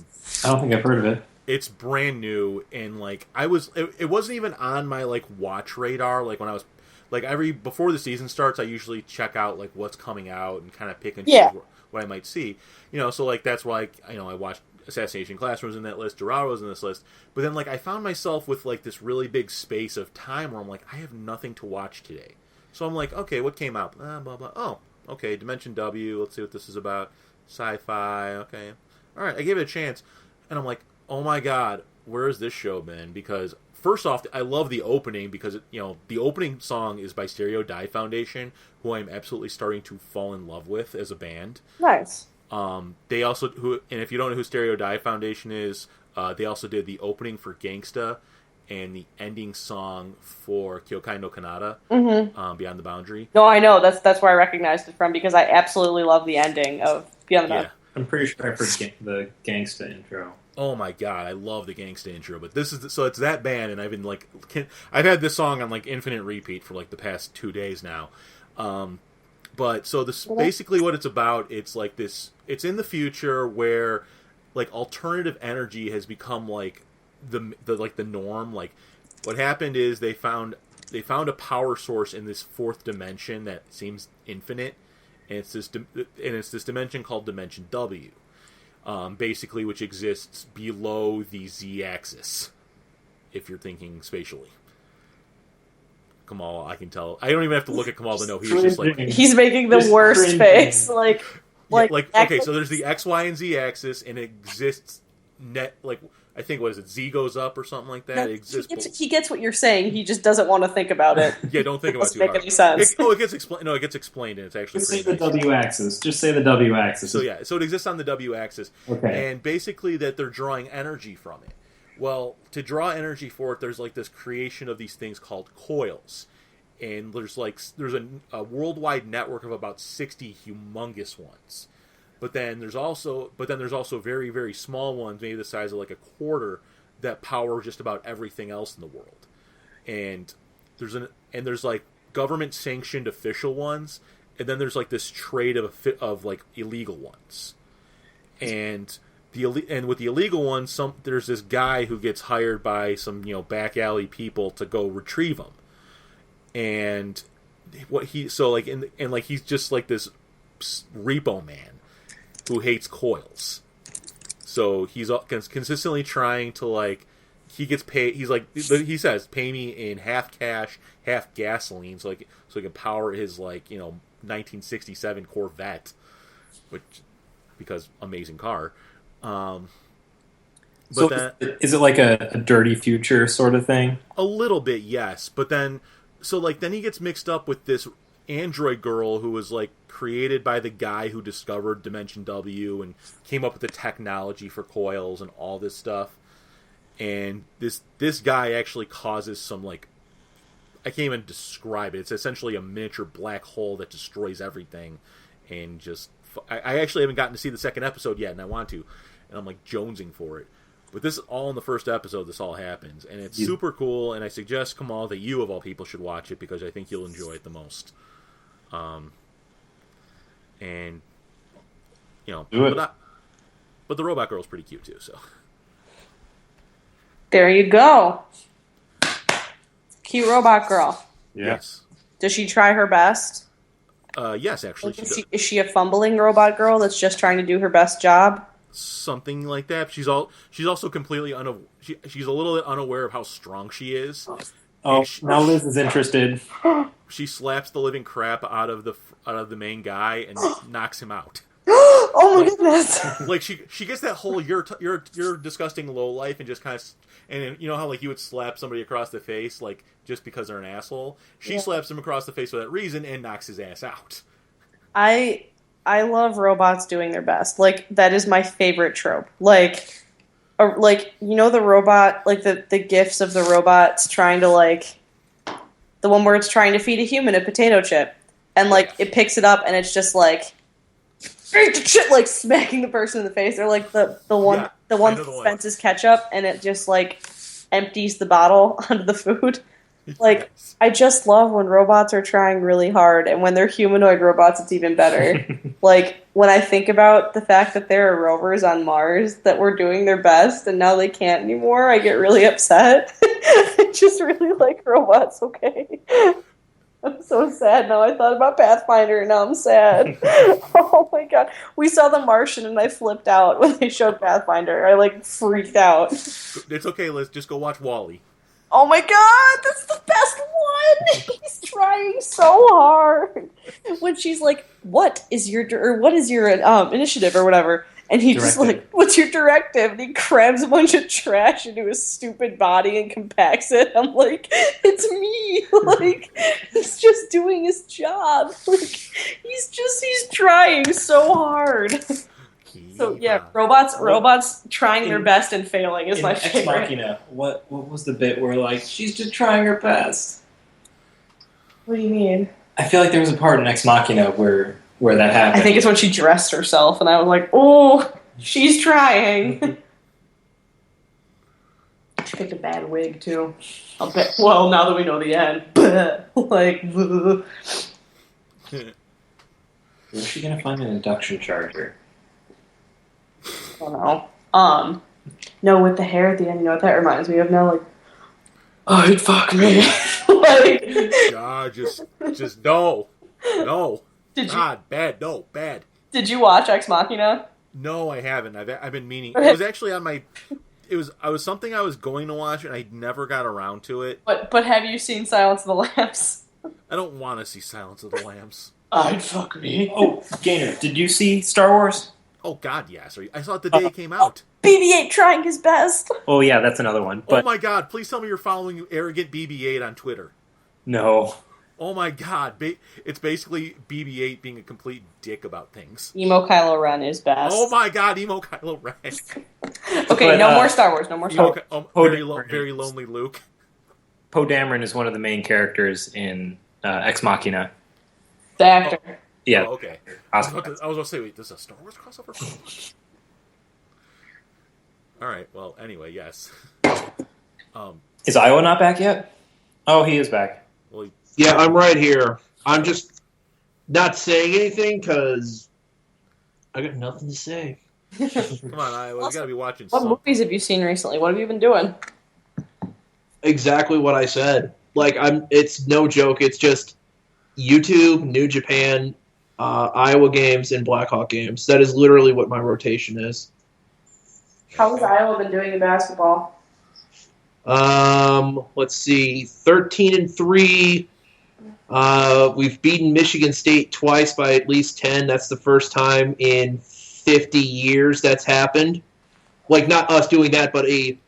don't think I've heard of it. It's brand new, and like it wasn't even on my like watch radar. Like when I was like before the season starts, I usually check out like what's coming out and kind of pick and choose what I might see. So like that's why I watched Assassination Classrooms in that list, Dorado was in this list, but then like I found myself with like this really big space of time where I'm like, I have nothing to watch today. So I'm like, okay, what came out? Blah blah. Oh, okay, Dimension W. Let's see what this is about. Sci-fi. Okay. All right, I gave it a chance, and I'm like, oh my god, where has this show been? Because first off, I love the opening because the opening song is by Stereo Die Foundation, who I'm absolutely starting to fall in love with as a band. Nice. They also and if you don't know who Stereo Dive Foundation is, they also did the opening for Gangsta and the ending song for Kyokai no Kanata, Beyond the Boundary. No, I know. That's where I recognized it from because I absolutely love the ending of Beyond the Boundary. I'm pretty sure I've heard the Gangsta intro. Oh my god, I love the Gangsta intro. But this is so it's that band, and I've been like, I've had this song on like infinite repeat for like the past 2 days now. But so this basically what it's about. It's like this. It's in the future where like alternative energy has become like the like the norm. Like what happened is they found a power source in this fourth dimension that seems infinite, and it's this dimension called Dimension W, basically, which exists below the Z-axis. If you're thinking spatially. Kamal, I can tell. I don't even have to look at Kamal to know he's just like he's making the worst face. Like okay, so there's the X, Y, and Z axis, and it exists I think, what is it? Z goes up or something like that. No, it exists. He gets what you're saying. He just doesn't want to think about it. Yeah, don't think about it too hard. Doesn't make any sense. It gets explained. No, it gets explained, and it's actually Just say pretty the nice. W axis. Just say the W axis. So yeah, so it exists on the W axis, and basically that they're drawing energy from it. Well, to draw energy for it, there's like this creation of these things called coils, and there's a worldwide network of about 60 humongous ones. But then there's also very, very small ones, maybe the size of like a quarter, that power just about everything else in the world. And there's like government sanctioned official ones, and then there's like this trade of like illegal ones. And with the illegal ones, there's this guy who gets hired by some back alley people to go retrieve them. And he's just like this repo man who hates coils. So he's consistently trying to like, he gets paid. He's like, he says, pay me in half cash, half gasoline, so he can power his 1967 Corvette, because amazing car. Is it like a dirty future sort of thing? A little bit, yes. But then he gets mixed up with this android girl who was like created by the guy who discovered Dimension W and came up with the technology for coils and all this stuff. And this guy actually causes some I can't even describe it. It's essentially a miniature black hole that destroys everything. And just I actually haven't gotten to see the second episode yet, and I want to, and I'm like jonesing for it. But this is all in the first episode. This all happens, and it's super cool. And I suggest, Kamal, that you of all people should watch it because I think you'll enjoy it the most. But the robot girl's pretty cute too. So there you go. Cute robot girl. Yes. Does she try her best? Yes, actually. Is she a fumbling robot girl that's just trying to do her best job? Something like that. She's also completely she's a little bit unaware of how strong she is. Oh, now Liz is interested. She slaps the living crap out of the main guy and knocks him out. Oh my goodness! Like she gets that whole you're disgusting lowlife and just kind of, and you know how like you would slap somebody across the face like just because they're an asshole. She slaps him across the face for that reason and knocks his ass out. I love robots doing their best. Like that is my favorite trope. Like the robot, like the gifs of the robots trying to the one where it's trying to feed a human a potato chip, and it picks it up and it's just like smacking the person in the face, or like the one that dispenses ketchup and it just empties the bottle onto the food. Yes. I just love when robots are trying really hard, and when they're humanoid robots, it's even better. When I think about the fact that there are rovers on Mars that were doing their best and now they can't anymore, I get really upset. I just really like robots, okay? I'm so sad now. I thought about Pathfinder and now I'm sad. Oh my god. We saw The Martian and I flipped out when they showed Pathfinder. I freaked out. It's okay, Liz. Just go watch WALL-E. Oh my god, that's the best one! He's trying so hard. When she's like, what is your initiative or whatever? And he just what's your directive? And he crams a bunch of trash into his stupid body and compacts it. I'm like, it's me. He's just doing his job. He's trying so hard. So yeah, robots trying their best and failing is my Ex favorite. Machina, what was the bit where like she's just trying her best? What do you mean? I feel like there was a part in Ex Machina where that happened. I think it's when she dressed herself, and I was like, "Oh, she's trying." She picked a bad wig too. I'll bet. Well, now that we know the end, like, Where's she gonna find an induction charger? I don't know. No, with the hair at the end, you know what that reminds me of now? Like, oh, he'd fuck me. Like, God, just no. Did you? God, bad, no, bad. Did you watch Ex Machina? No, I haven't. I've been meaning. It was actually on my. I was something I was going to watch, and I never got around to it. But have you seen Silence of the Lambs? I don't want to see Silence of the Lambs. I'd fuck me. Oh, Gainer, did you see Star Wars? Oh God, yes. I saw it the day it came out. BB-8 trying his best. Oh yeah, that's another one. But Oh my God! Please tell me you're following arrogant BB-8 on Twitter. no. Oh my God! It's basically BB-8 being a complete dick about things. Emo Kylo Ren is best. Oh my God! Emo Kylo Ren. Okay, But, no more Star Wars. No more Star Wars. Very lonely Luke. Poe Dameron is one of the main characters in Ex Machina. The actor. Yeah. Oh, okay. I was Awesome. about to say, wait, this is a Star Wars crossover? All right. Well, anyway, yes. Is Iowa not back yet? Oh, he is back. Well, Yeah, I'm right here. I'm just not saying anything because I got nothing to say. come on, Iowa. You gotta be watching What something. movies have you seen recently? What have you been doing? Exactly what I said. Like it's no joke. It's just YouTube, New Japan, Iowa games, and Blackhawk games. That is literally what my rotation is. How has Iowa been doing in basketball? Let's see, 13-3. We've beaten Michigan State twice by at least 10. That's the first time in 50 years that's happened. Like, not us doing that, but a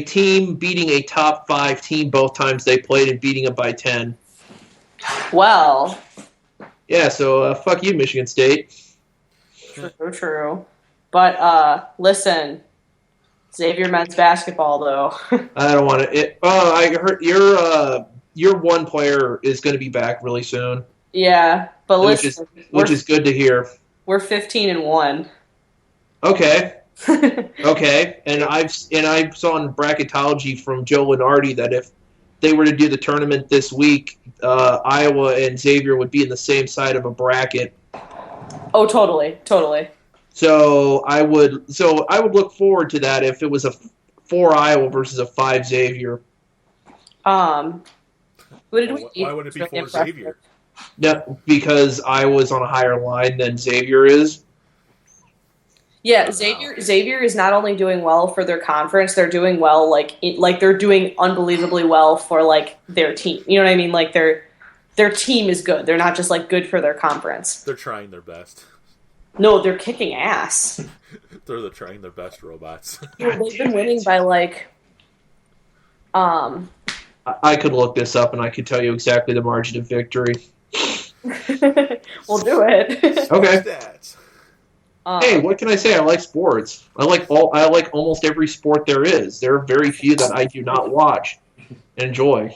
team beating a top 5 team both times they played and beating them by 10. Well, Yeah, so fuck you, Michigan State. true. But listen, Xavier men's basketball though. I don't want to. I heard your one player is going to be back really soon, Yeah, but which listen, is good to hear. we're 15-1. Okay. Okay, and I saw in bracketology from Joe Lenardi that if they were to do the tournament this week, Iowa and Xavier would be in the same side of a bracket. Oh, totally. So I would look forward to that if it was a 4 Iowa versus a 5 Xavier. Who did we beat? Why would it be Really for impressive. Xavier? No, because Iowa's on a higher line than Xavier is. Yeah, Xavier is not only doing well for their conference, they're doing well like they're doing unbelievably well for like their team. You know what I mean? Like their team is good. They're not just like good for their conference. They're trying their best. No, they're kicking ass. They're trying their best robots. They've been winning by like I could look this up and I could tell you exactly the margin of victory. we'll do it. Okay. Stats. Hey, what can I say? I like sports. I like almost every sport there is. There are very few that I do not watch and enjoy.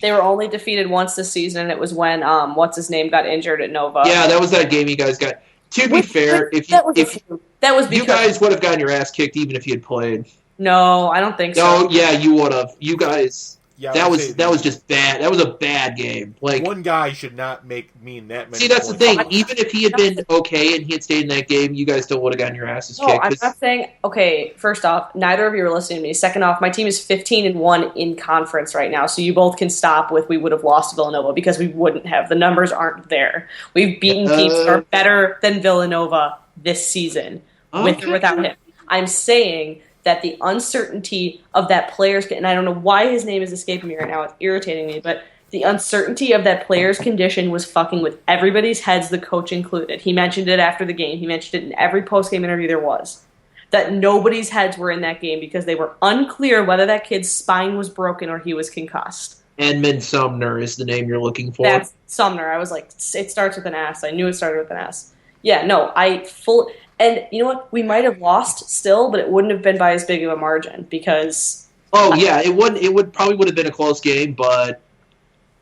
They were only defeated once this season, and it was when what's his name got injured at Nova. Yeah, that was that game you guys got. To be fair, that was because you guys would have gotten your ass kicked even if you had played. No, I don't think so. No, yeah, you would have. You guys. Yeah, That was just bad. That was a bad game. Like, one guy should not mean that many. see, that's the points. thing. Even if he had been okay and he had stayed in that game, you guys still would have gotten your asses No, kicked. I'm 'cause- not saying. Okay, first off, neither of you are listening to me. Second off, my team is 15-1 in conference right now, so you both can stop with we would have lost to Villanova because we wouldn't have. The numbers aren't there. We've beaten teams that are better than Villanova this season, with or without him. I'm saying that the uncertainty of that player's, and I don't know why his name is escaping me right now, it's irritating me, but the uncertainty of that player's condition was fucking with everybody's heads, the coach included. He mentioned it after the game. He mentioned it in every post-game interview there was. That nobody's heads were in that game because they were unclear whether that kid's spine was broken or he was concussed. Edmund Sumner is the name you're looking for. That's Sumner. I was like, it starts with an S. I knew it started with an S. Yeah, no, and you know what? We might have lost still, but it wouldn't have been by as big of a margin because. Oh yeah, it probably would have been a close game, but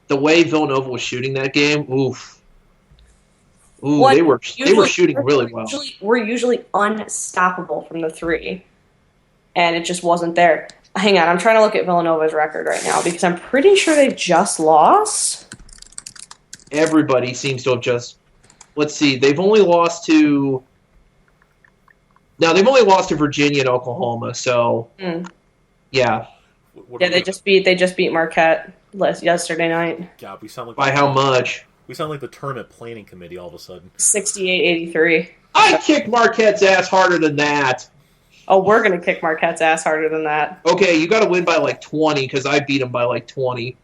the way Villanova was shooting that game, oof. Ooh, they were shooting really well. We're usually unstoppable from the three, and it just wasn't there. Hang on, I'm trying to look at Villanova's record right now because I'm pretty sure they just lost. Everybody seems to have just. Let's see, they've only lost to Virginia and Oklahoma. So yeah, Yeah, they just beat Marquette yesterday night. God, we sound like by how much? We sound like the tournament planning committee all of a sudden. 68-83. I kicked Marquette's ass harder than that. Oh, we're gonna kick Marquette's ass harder than that. Okay, you got to win by like 20 because I beat them by like 20.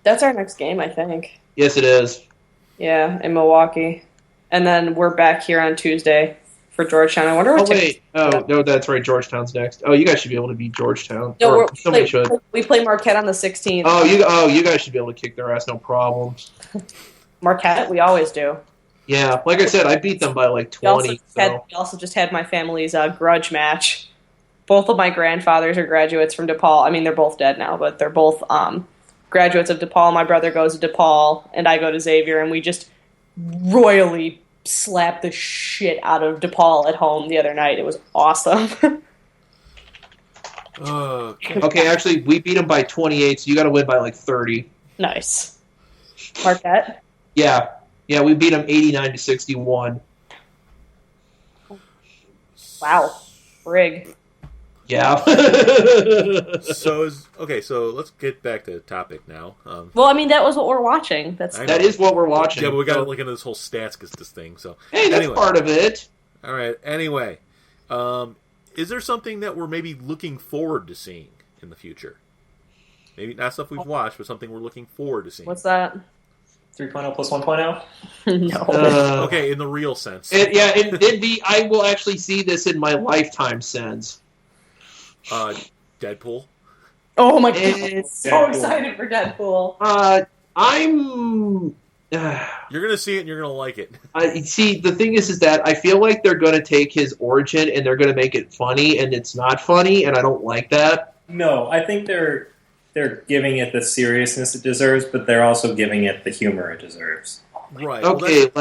That's our next game, I think. Yes, it is. Yeah, in Milwaukee, and then we're back here on Tuesday for Georgetown. I wonder what. No, that's right. Georgetown's next. Oh, you guys should be able to beat Georgetown. No, somebody should. We play Marquette on the 16th. You guys should be able to kick their ass, no problem. Marquette, we always do. Yeah, like I said, I beat them by like 20. We also just had my family's grudge match. Both of my grandfathers are graduates from DePaul. I mean, they're both dead now, but they're both graduates of DePaul. My brother goes to DePaul, and I go to Xavier, and we just royally slapped the shit out of DePaul at home the other night. It was awesome. Okay, actually, we beat them by 28, so you got to win by like 30. Nice. Marquette? Yeah, we beat them 89-61. Wow, Rig. Yeah. So let's get back to the topic now. Well, I mean, that was what we're watching. That is what we're watching. Yeah, but we got to look into this whole stats this thing. So hey, that's part of it. All right. Anyway, is there something that we're maybe looking forward to seeing in the future? Maybe not stuff we've watched, but something we're looking forward to seeing. What's that? 3.0 plus 1.0? No. Okay, in the real sense. I will actually see this in my lifetime sense. Deadpool. Oh my god! So excited for Deadpool. You're gonna see it and you're gonna like it. See, the thing is that I feel like they're gonna take his origin and they're gonna make it funny, and it's not funny, and I don't like that. No, I think they're giving it the seriousness it deserves, but they're also giving it the humor it deserves. Right. Okay,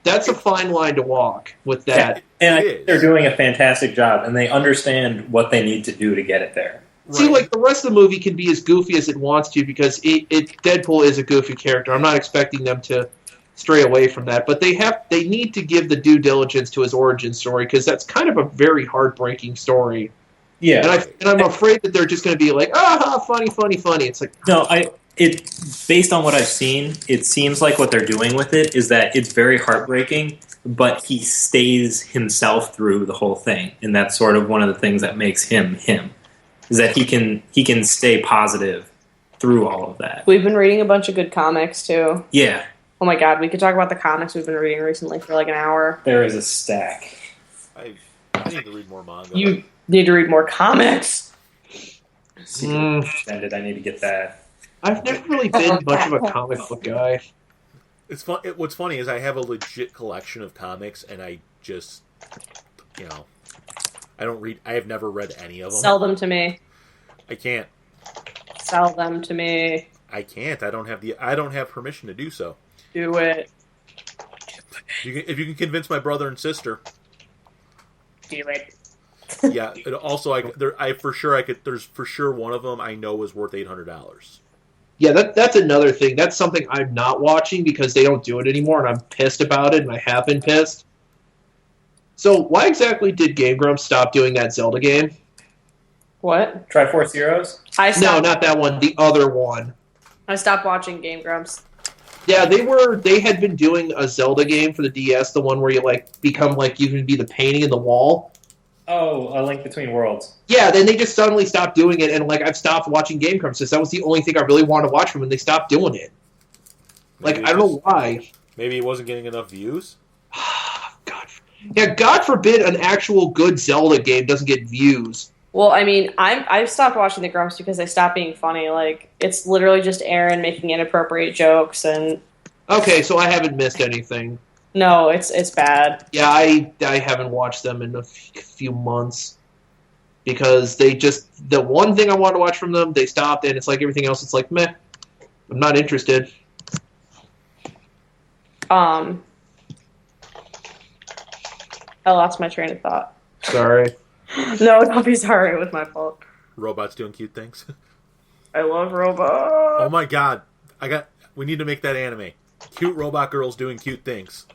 that's a fine line to walk with that. Yeah, and I think they're doing a fantastic job, and they understand what they need to do to get it there. Right. See, the rest of the movie can be as goofy as it wants to because Deadpool is a goofy character. I'm not expecting them to stray away from that, but they need to give the due diligence to his origin story because that's kind of a very heartbreaking story. Yeah, and I'm afraid that they're just going to be like, funny. It's like no, based on what I've seen, it seems like what they're doing with it is that it's very heartbreaking, but he stays himself through the whole thing, and that's sort of one of the things that makes him him. Is that he can stay positive through all of that. We've been reading a bunch of good comics too. Yeah. Oh my god, we could talk about the comics we've been reading recently for like an hour. There is a stack. I need to read more manga. You need to read more comics. Extended. I need to get that. I've never really been much of a comic book guy. It's fun. What's funny is I have a legit collection of comics, and I just, I don't read. I have never read any of them. Sell them to me. I can't. Sell them to me. I can't. I don't have permission to do so. Do it. If you can convince my brother and sister. Do it. Yeah. There's for sure one of them I know is worth $800. Yeah, that's another thing. That's something I'm not watching because they don't do it anymore, and I'm pissed about it, and I have been pissed. So why exactly did Game Grumps stop doing that Zelda game? What? Triforce Heroes? No, not that one. The other one. I stopped watching Game Grumps. Yeah, they had been doing a Zelda game for the DS, the one where you become you can be the painting in the wall. Oh, A Link Between Worlds. Yeah, then they just suddenly stopped doing it, and I've stopped watching Game Grumps since that was the only thing I really wanted to watch from them, and they stopped doing it. I don't know why. Maybe it wasn't getting enough views? God. Yeah, God forbid an actual good Zelda game doesn't get views. Well, I mean, I've stopped watching the Grumps because they stopped being funny. It's literally just Aaron making inappropriate jokes and... Okay, so I haven't missed anything. No, it's bad. Yeah, I haven't watched them in a few months because the one thing I wanted to watch from them, they stopped, and it's like everything else. It's like meh, I'm not interested. I lost my train of thought. Sorry. No, don't be sorry. It was my fault. Robots doing cute things. I love robots. Oh my god. We need to make that anime. Cute robot girls doing cute things.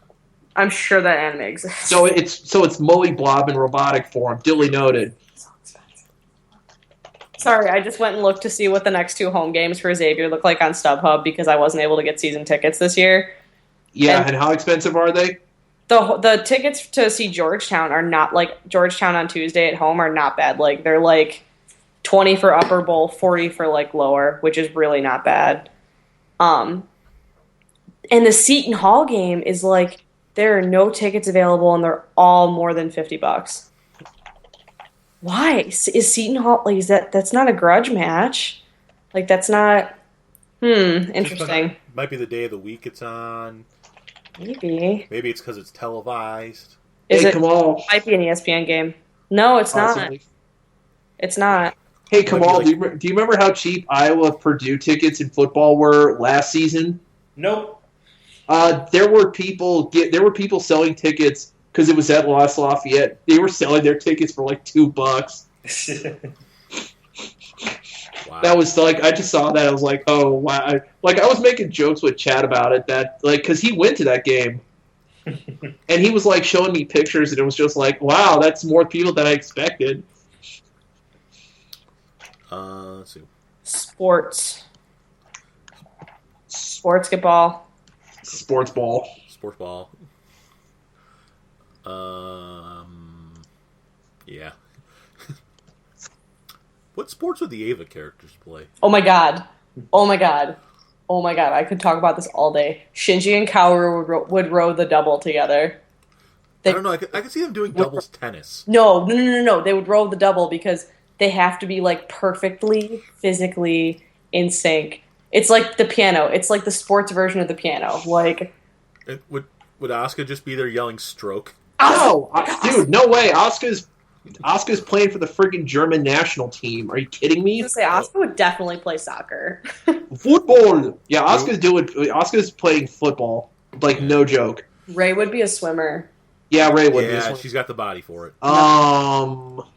I'm sure that anime exists. So it's Moe Blob in robotic form. Duly noted. Sorry, I just went and looked to see what the next 2 home games for Xavier look like on StubHub because I wasn't able to get season tickets this year. Yeah, and how expensive are they? The tickets to see Georgetown are not like Georgetown on Tuesday at home are not bad. Like they're like 20 for upper bowl, 40 for like lower, which is really not bad. And the Seton Hall game is like there are no tickets available and they're all more than $50. Why? Is Seton Hall like that's not a grudge match? Like that's not interesting. Might be the day of the week it's on. Maybe Maybe it's because it's televised. Hey, Kamal. Might be an ESPN game. No, it's Possibly. not. It's not. Hey, Kamal, do you remember how cheap Iowa Purdue tickets in football were last season? Nope. There were people selling tickets because it was at Los Lafayette. They were selling their tickets for like $2. Wow. That was like I just saw that. I was like, oh wow! Like I was making jokes with Chad about it that like because he went to that game, and he was like showing me pictures, and it was just like, wow, that's more people than I expected. Let's see. Sports basketball. Sports ball. Sports ball. Yeah. What sports would the Ava characters play? Oh my god. I could talk about this all day. Shinji and Kaoru would row the double together. I don't know. I could see them doing doubles tennis. No. They would row the double because they have to be like perfectly physically in sync. It's like the piano. It's like the sports version of the piano. Like, Would Asuka just be there yelling "stroke"? No, dude, no way. Asuka's playing for the friggin' German national team. Are you kidding me? I was gonna say Asuka would definitely play soccer. Football. Yeah, Asuka's playing football. Like no joke. Ray would be a swimmer. Yeah, Ray would. Yeah, be. she's got the body for it.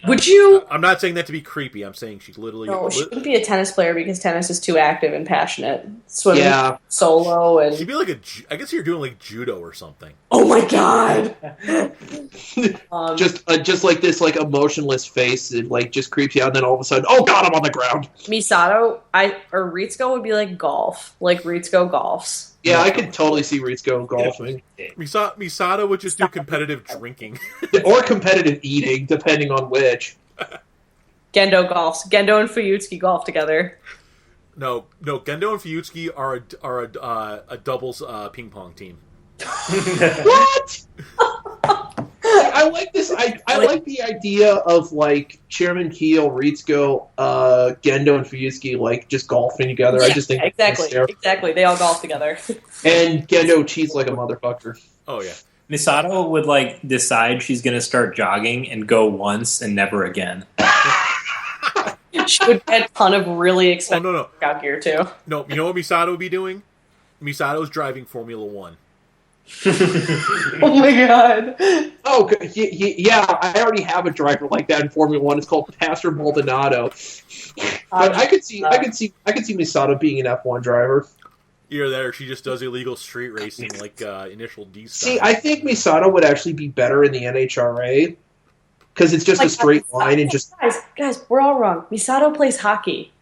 Would you? I'm not saying that to be creepy. I'm saying she's literally. No, she wouldn't be a tennis player because tennis is too active and passionate. Swimming solo and. She'd be like I guess you're doing like judo or something. Oh my god! just like this, like emotionless face, it like just creeps you out. And then all of a sudden, oh god, I'm on the ground. Misato, or Ritsuko would be like golf, like Ritsuko golfs. Yeah, I could totally see Ritsuko golfing. Misato would just do competitive drinking. Or competitive eating, depending on which. Gendo golfs. Gendo and Fuyutsuki golf together. No. Gendo and Fuyutsuki are a doubles ping pong team. What? I like this. I like the idea of like Chairman Keel, Ritsuko, Gendo, and Fuyutsuki like just golfing together. Yeah, I just think exactly. They all golf together. And Gendo cheats like a motherfucker. Oh yeah. Misato would like decide she's gonna start jogging and go once and never again. She would get a ton of really expensive workout gear too. No, you know what Misato would be doing? Misato's driving Formula 1. Oh my god! Oh yeah, I already have a driver like that in Formula 1. It's called Pastor Maldonado. But I could see Misato being an F1 driver. Either that, or she just does illegal street racing like Initial D style. See, I think Misato would actually be better in the NHRA because it's just a straight line and just guys, we're all wrong. Misato plays hockey.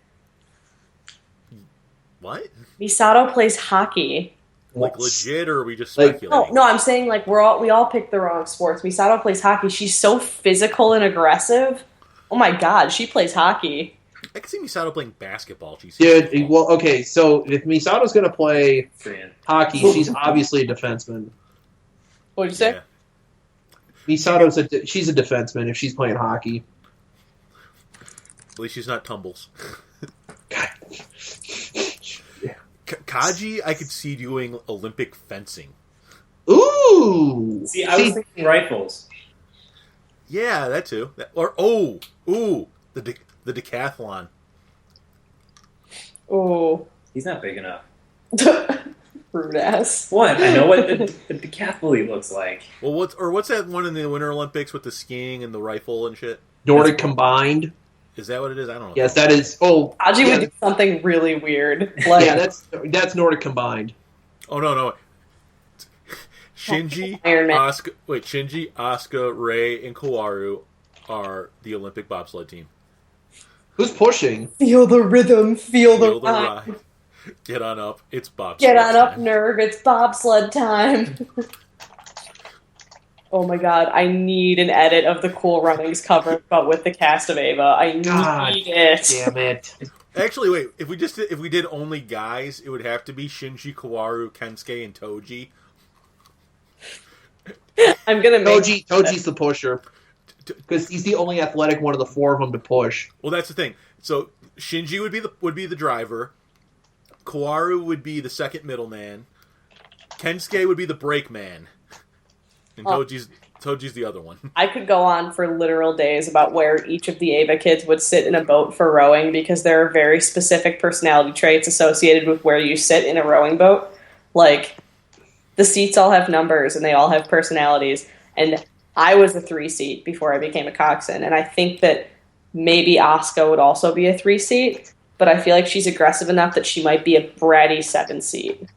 What? Misato plays hockey. Like legit, or are we just speculating? No, I'm saying like we all picked the wrong sports. Misato plays hockey. She's so physical and aggressive. Oh my god, she plays hockey. I can see Misato playing basketball. Dude, well, okay, so if Misato's going to play hockey, she's obviously a defenseman. What'd you say? Yeah. She's a defenseman if she's playing hockey. At least she's not tumbles. God. Kaji, I could see doing Olympic fencing. Ooh! Ooh. See, I was thinking rifles. Yeah, that too. The decathlon. Oh, He's not big enough. rude ass. What? I know what the decathlete looks like. Well, what's that one in the Winter Olympics with the skiing and the rifle and shit? Nordic combined. Is that what it is? I don't know. Yes, that is. Oh, Aji yeah, would do something really weird. Like, yeah, that's Nordic combined. Oh no. Shinji, Iron Man. Asuka, Rei, and Kaworu are the Olympic bobsled team. Who's pushing? Feel the rhythm, feel the ride. ride. Get on up. It's bobsled. Get on up, time. nerve. It's bobsled time. Oh my god, I need an edit of the Cool Runnings cover, but with the cast of Ava. I need God it. Damn it. Actually, wait. If we did only guys, it would have to be Shinji, Kaworu, Kensuke, and Toji. I'm gonna make Toji's the pusher because he's the only athletic one of the four of them to push. Well, that's the thing. So Shinji would be the driver. Kaworu would be the second middleman. Kensuke would be the brake man, and Toji's the other one. I could go on for literal days about where each of the Ava kids would sit in a boat for rowing because there are very specific personality traits associated with where you sit in a rowing boat. Like, the seats all have numbers and they all have personalities. And I was a 3-seat before I became a coxswain, and I think that maybe Asuka would also be a 3-seat, but I feel like she's aggressive enough that she might be a bratty 7-seat.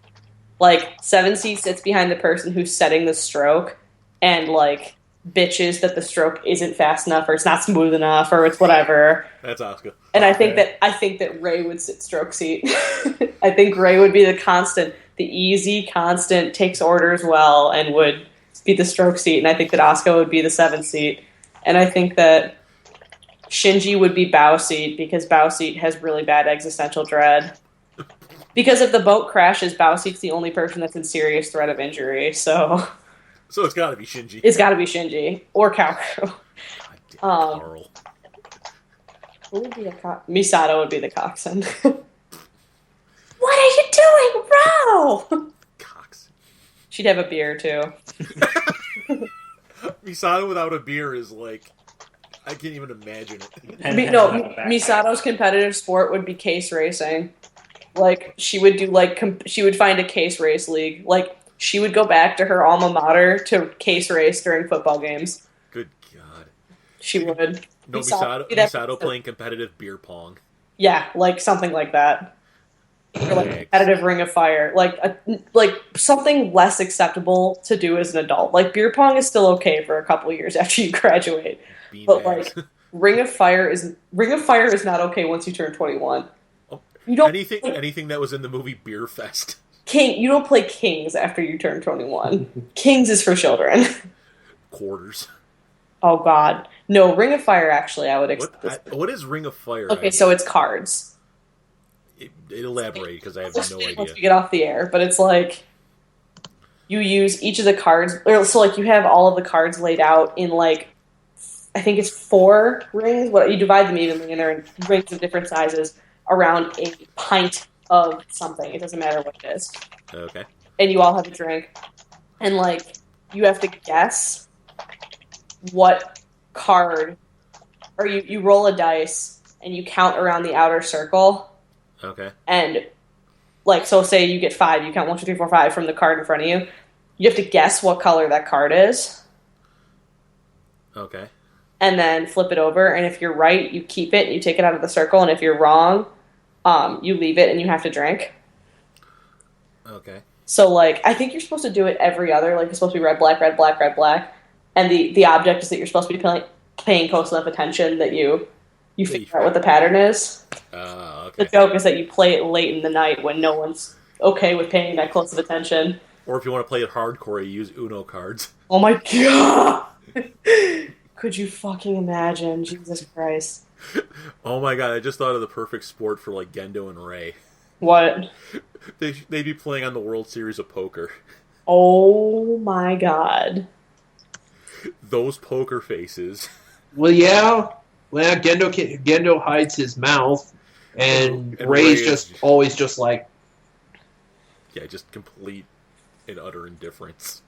Like, 7-seat sits behind the person who's setting the stroke and, like, bitches that the stroke isn't fast enough or it's not smooth enough or it's whatever. That's Asuka. And I think that Rei would sit stroke seat. I think Rei would be the constant, the easy, constant, takes orders well, and would be the stroke seat. And I think that Asuka would be the 7-seat. And I think that Shinji would be bow seat because bow seat has really bad existential dread. Because if the boat crashes, bow seat's the only person that's in serious threat of injury. So it's got to be Shinji. It's got to be Shinji or Kaoru. Carl. Who would be Misato would be the coxswain. What are you doing, Ro? Cox. She'd have a beer too. Misato without a beer is like, I can't even imagine it. Misato's competitive sport would be case racing. Like, she would do she would find a case race league. Like, she would go back to her alma mater to case race during football games. Good God. She would. No, Misato playing competitive beer pong. Yeah, like something like that. Or like competitive Ring of Fire. Like something less acceptable to do as an adult. Like, beer pong is still okay for a couple years after you graduate. But like Ring of Fire is not okay once you turn 21. Oh, you don't anything that was in the movie Beer Fest. You don't play Kings after you turn 21. Kings is for children. Quarters. Oh God, no! Ring of Fire. Actually, I would accept. What is Ring of Fire? Okay, so it's cards. Elaborate, because I have no idea. Once we get off the air, but it's like you use each of the cards, or so like you have all of the cards laid out in like, I think it's 4 rings. What you divide them evenly, and they're in rings of different sizes around a pint of something. It doesn't matter what it is. Okay. And you all have a drink, and like you have to guess what card, or you roll a dice and you count around the outer circle. Okay. And like, so say you get 5, you count 1, 2, 3, 4, 5 from the card in front of you. You have to guess what color that card is. Okay. And then flip it over, and if you're right, you keep it and you take it out of the circle, and if you're wrong, you leave it and you have to drink. Okay. So like, I think you're supposed to do it every other, like it's supposed to be red, black, red, black, red, black. And the object is that you're supposed to be paying close enough attention that you figure out what the pattern is. Okay. The joke is that you play it late in the night when no one's okay with paying that close of attention. Or if you want to play it hardcore, you use Uno cards. Oh my God! Could you fucking imagine? Jesus Christ. Oh my God, I just thought of the perfect sport for like Gendo and Rei. What? They'd be playing on the World Series of Poker. Oh my God. Those poker faces. Well, yeah. Well, Gendo hides his mouth, and Rei's just always just like... Yeah, just complete and utter indifference.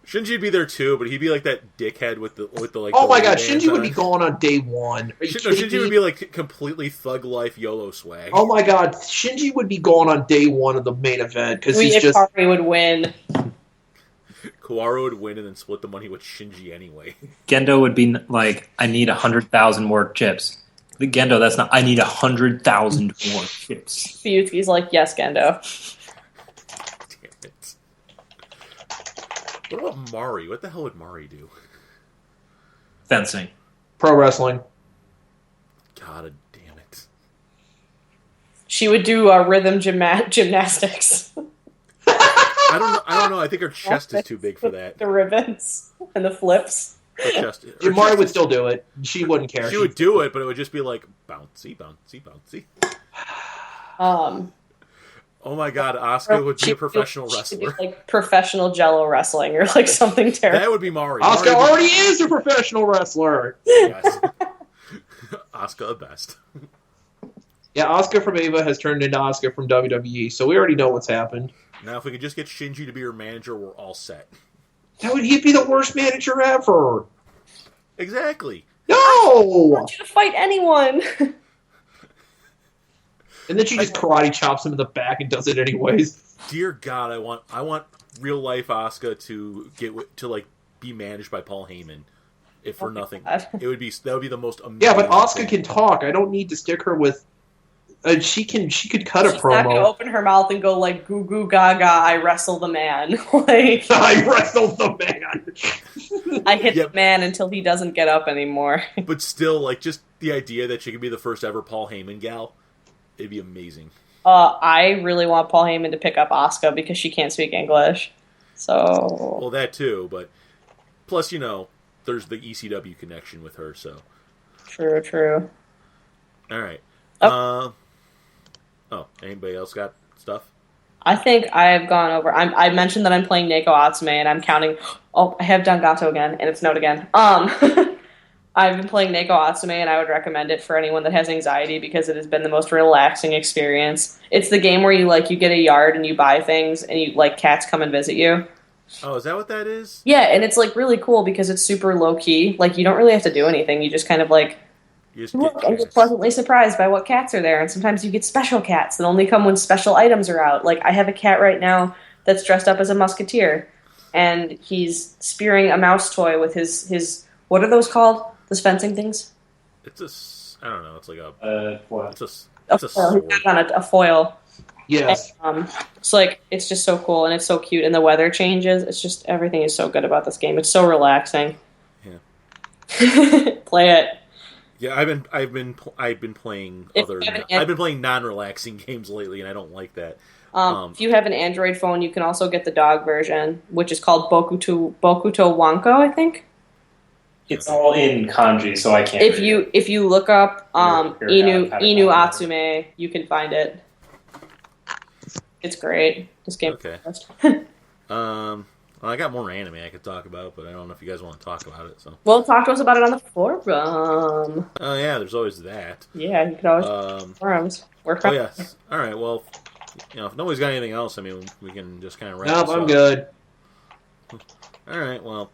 Shinji'd be there too, but he'd be like that dickhead with the like. Oh the my god, bands Shinji would on. be going on day one. Are you kidding Shinji me? would be like completely thug life YOLO swag. Oh my god, Shinji would be going on day one of the main event because he's just. Ikari would win. Kawaru would win and then split the money with Shinji anyway. Gendo would be like, I need 100,000 more chips. The Gendo, that's not. I need 100,000 more chips. Fuyuki's like, yes, Gendo. Damn it. What about Mari? What the hell would Mari do? Fencing. Pro wrestling. God damn it. She would do rhythm gymnastics. I don't know. I think her chest is too big for that. The ribbons and the flips. Her Mari chest would is- still do it. She wouldn't care. She would do it, but it would just be like bouncy, bouncy, bouncy. Oh my god, Asuka would be a professional She'd do, wrestler. like professional Jello wrestling or like something terrible. That would be Mari. Asuka Mari would already is a professional wrestler. be- Yes. Asuka the best. Yeah, Asuka from Ava has turned into Asuka from WWE, so we already know what's happened. Now, if we could just get Shinji to be her manager, we're all set. He'd be the worst manager ever. Exactly. I No! want you to fight anyone. And then she just karate chops him in the back and does it anyways. Dear God, I want real life Asuka to like be managed by Paul Heyman. If for nothing, God. that would be the most amazing. Yeah, but Asuka thing. can talk. I don't need to stick her with. She could cut a She's not gonna promo. open her mouth and go like goo goo gaga. I wrestle the man. Like I wrestled the man. I hit Yep. the man until he doesn't get up anymore. But still, like just the idea that she could be the first ever Paul Heyman gal, it'd be amazing. I really want Paul Heyman to pick up Asuka because she can't speak English. So Well, that too, but plus there's the ECW connection with her. So true. all right. Oh. Anybody else got stuff? I think I've gone over. I mentioned that I'm playing Neko Atsume and I'm counting. Oh, I have done Gato again, and it's Note again. I've been playing Neko Atsume, and I would recommend it for anyone that has anxiety because it has been the most relaxing experience. It's the game where you get a yard and you buy things, and you cats come and visit you. Oh, is that what that is? Yeah, and it's really cool because it's super low key. Like you don't really have to do anything. You just kind of You just look get and get cats. pleasantly surprised by what cats are there. And sometimes you get special cats that only come when special items are out. Like I have a cat right now that's dressed up as a musketeer, and he's spearing a mouse toy with his what are those called? Those fencing things? I don't know. It's like a. What? It's A a foil. He sword. got on a foil. Yes. So it's just so cool and it's so cute and the weather changes. It's just everything is so good about this game. It's so relaxing. Yeah. Play it. Yeah, I've been playing If other. you have an I've been playing non-relaxing games lately, and I don't like that. If you have an Android phone, you can also get the dog version, which is called Bokuto Wanko, I think. It's all in kanji, so I can't. If read you it. if you look up Here, how to Inu find Atsume, you can find it. It's great. This game. Okay. Well, I got more anime I could talk about, but I don't know if you guys want to talk about it. So. Well, talk to us about it on the forum. Oh yeah, there's always that. Yeah, you could always forums. We're Oh friends. yes. All right. Well, if nobody's got anything else, I mean, we can just kind of wrap. Nope, this I'm up. good. All right. Well,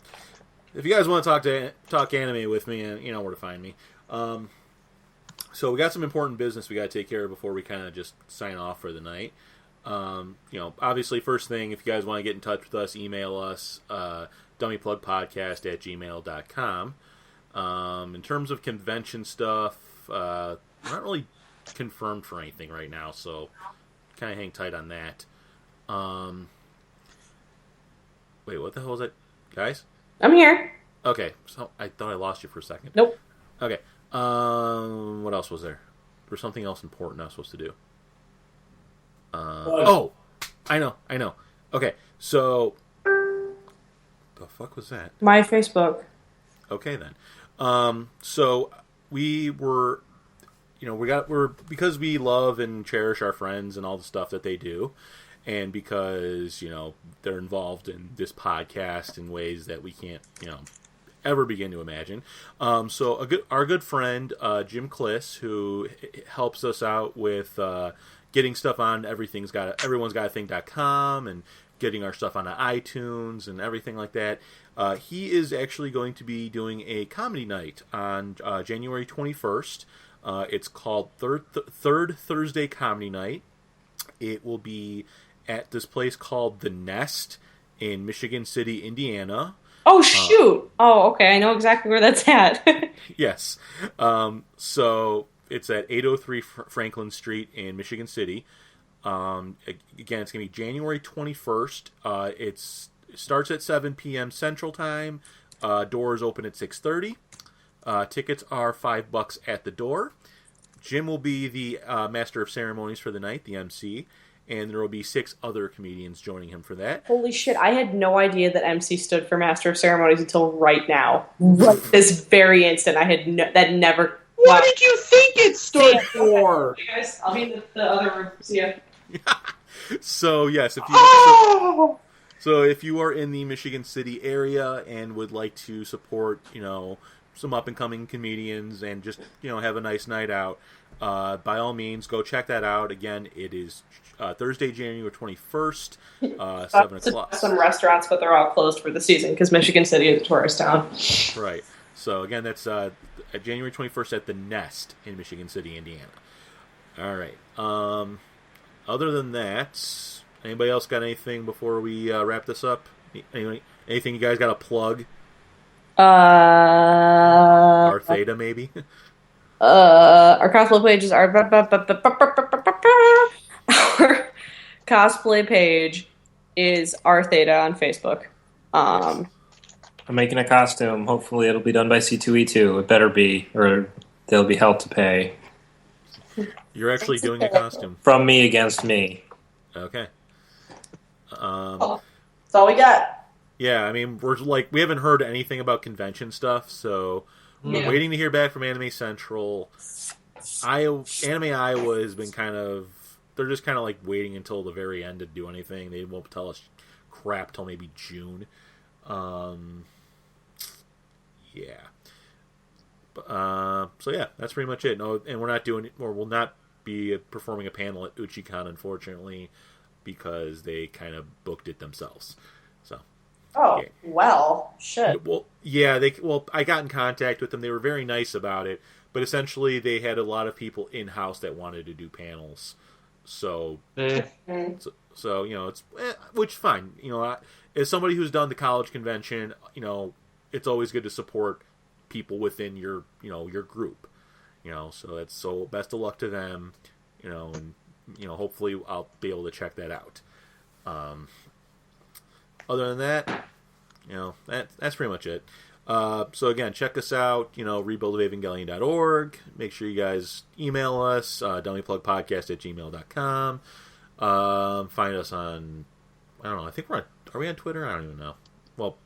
if you guys want to talk anime with me, you know where to find me. So we got some important business we got to take care of before we kind of just sign off for the night. Obviously, first thing, if you guys want to get in touch with us, email us, dummyplugpodcast@gmail.com. In terms of convention stuff, we're not really confirmed for anything right now, so kind of hang tight on that. Wait, what the hell was that, guys? I'm here. Okay, so I thought I lost you for a second. Nope. Okay, what else was there? There was something else important I was supposed to do. Oh, I know. Okay, so the fuck was that? My Facebook. Okay then. So we were, we're because we love and cherish our friends and all the stuff that they do, and because they're involved in this podcast in ways that we can't ever begin to imagine. So our good friend Jim Kliss, who helps us out with getting stuff on everyone'sgotathing.com and getting our stuff onto iTunes and everything like that. He is actually going to be doing a comedy night on January 21st. It's called Third Thursday Comedy Night. It will be at this place called The Nest in Michigan City, Indiana. Oh, shoot! Okay, I know exactly where that's at. Yes. So it's at 803 Franklin Street in Michigan City. Again, it's going to be January 21st. It starts at 7 p.m. Central Time. Doors open at 6:30. Tickets are $5 at the door. Jim will be the master of ceremonies for the night, the MC, and there will be 6 other comedians joining him for that. Holy shit, I had no idea that MC stood for Master of Ceremonies until right now. Right this very instant. I had that never... What did you think it stood for? Hey guys, I'll be in the other room. See ya. So, yes, if you are in the Michigan City area and would like to support, some up-and-coming comedians and just, have a nice night out, by all means, go check that out. Again, it is Thursday, January 21st, 7 o'clock. Some restaurants, but they're all closed for the season because Michigan City is a tourist town. Right. So, again, that's January 21st at The Nest in Michigan City, Indiana. All right. Other than that, anybody else got anything before we wrap this up? Anything you guys got to plug? Our Theta, maybe? Our cosplay page is our cosplay page is our Theta on Facebook. I'm making a costume. Hopefully it'll be done by C2E2. It better be, or there'll be hell to pay. You're actually doing a costume. From me against me. Okay. That's all we got. Yeah, I mean, we haven't heard anything about convention stuff, so we're waiting to hear back from Anime Central. Anime Iowa has been they're just kind of like waiting until the very end to do anything. They won't tell us crap till maybe June. Yeah. So yeah, that's pretty much it. No, and we'll not be performing a panel at UchiCon, unfortunately, because they kind of booked it themselves. So. Oh, yeah. Well, shit. Well, yeah, I got in contact with them. They were very nice about it, but essentially they had a lot of people in-house that wanted to do panels. So, it's which is fine. As somebody who's done the college convention, it's always good to support people within your group. So best of luck to them. And hopefully I'll be able to check that out. Other than that, that's pretty much it. So again, check us out, rebuildofevangelion.org. Make sure you guys email us, dummyplugpodcast@gmail.com. Find us on, I don't know, I think are we on Twitter? I don't even know. Well,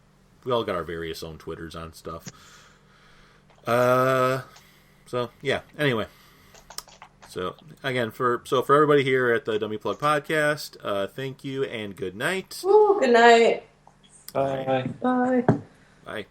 we all got our various own Twitters on stuff. So yeah, anyway. So again, for everybody here at the Dummy Plug Podcast, thank you and good night. Ooh, good night. Bye. Bye. Bye.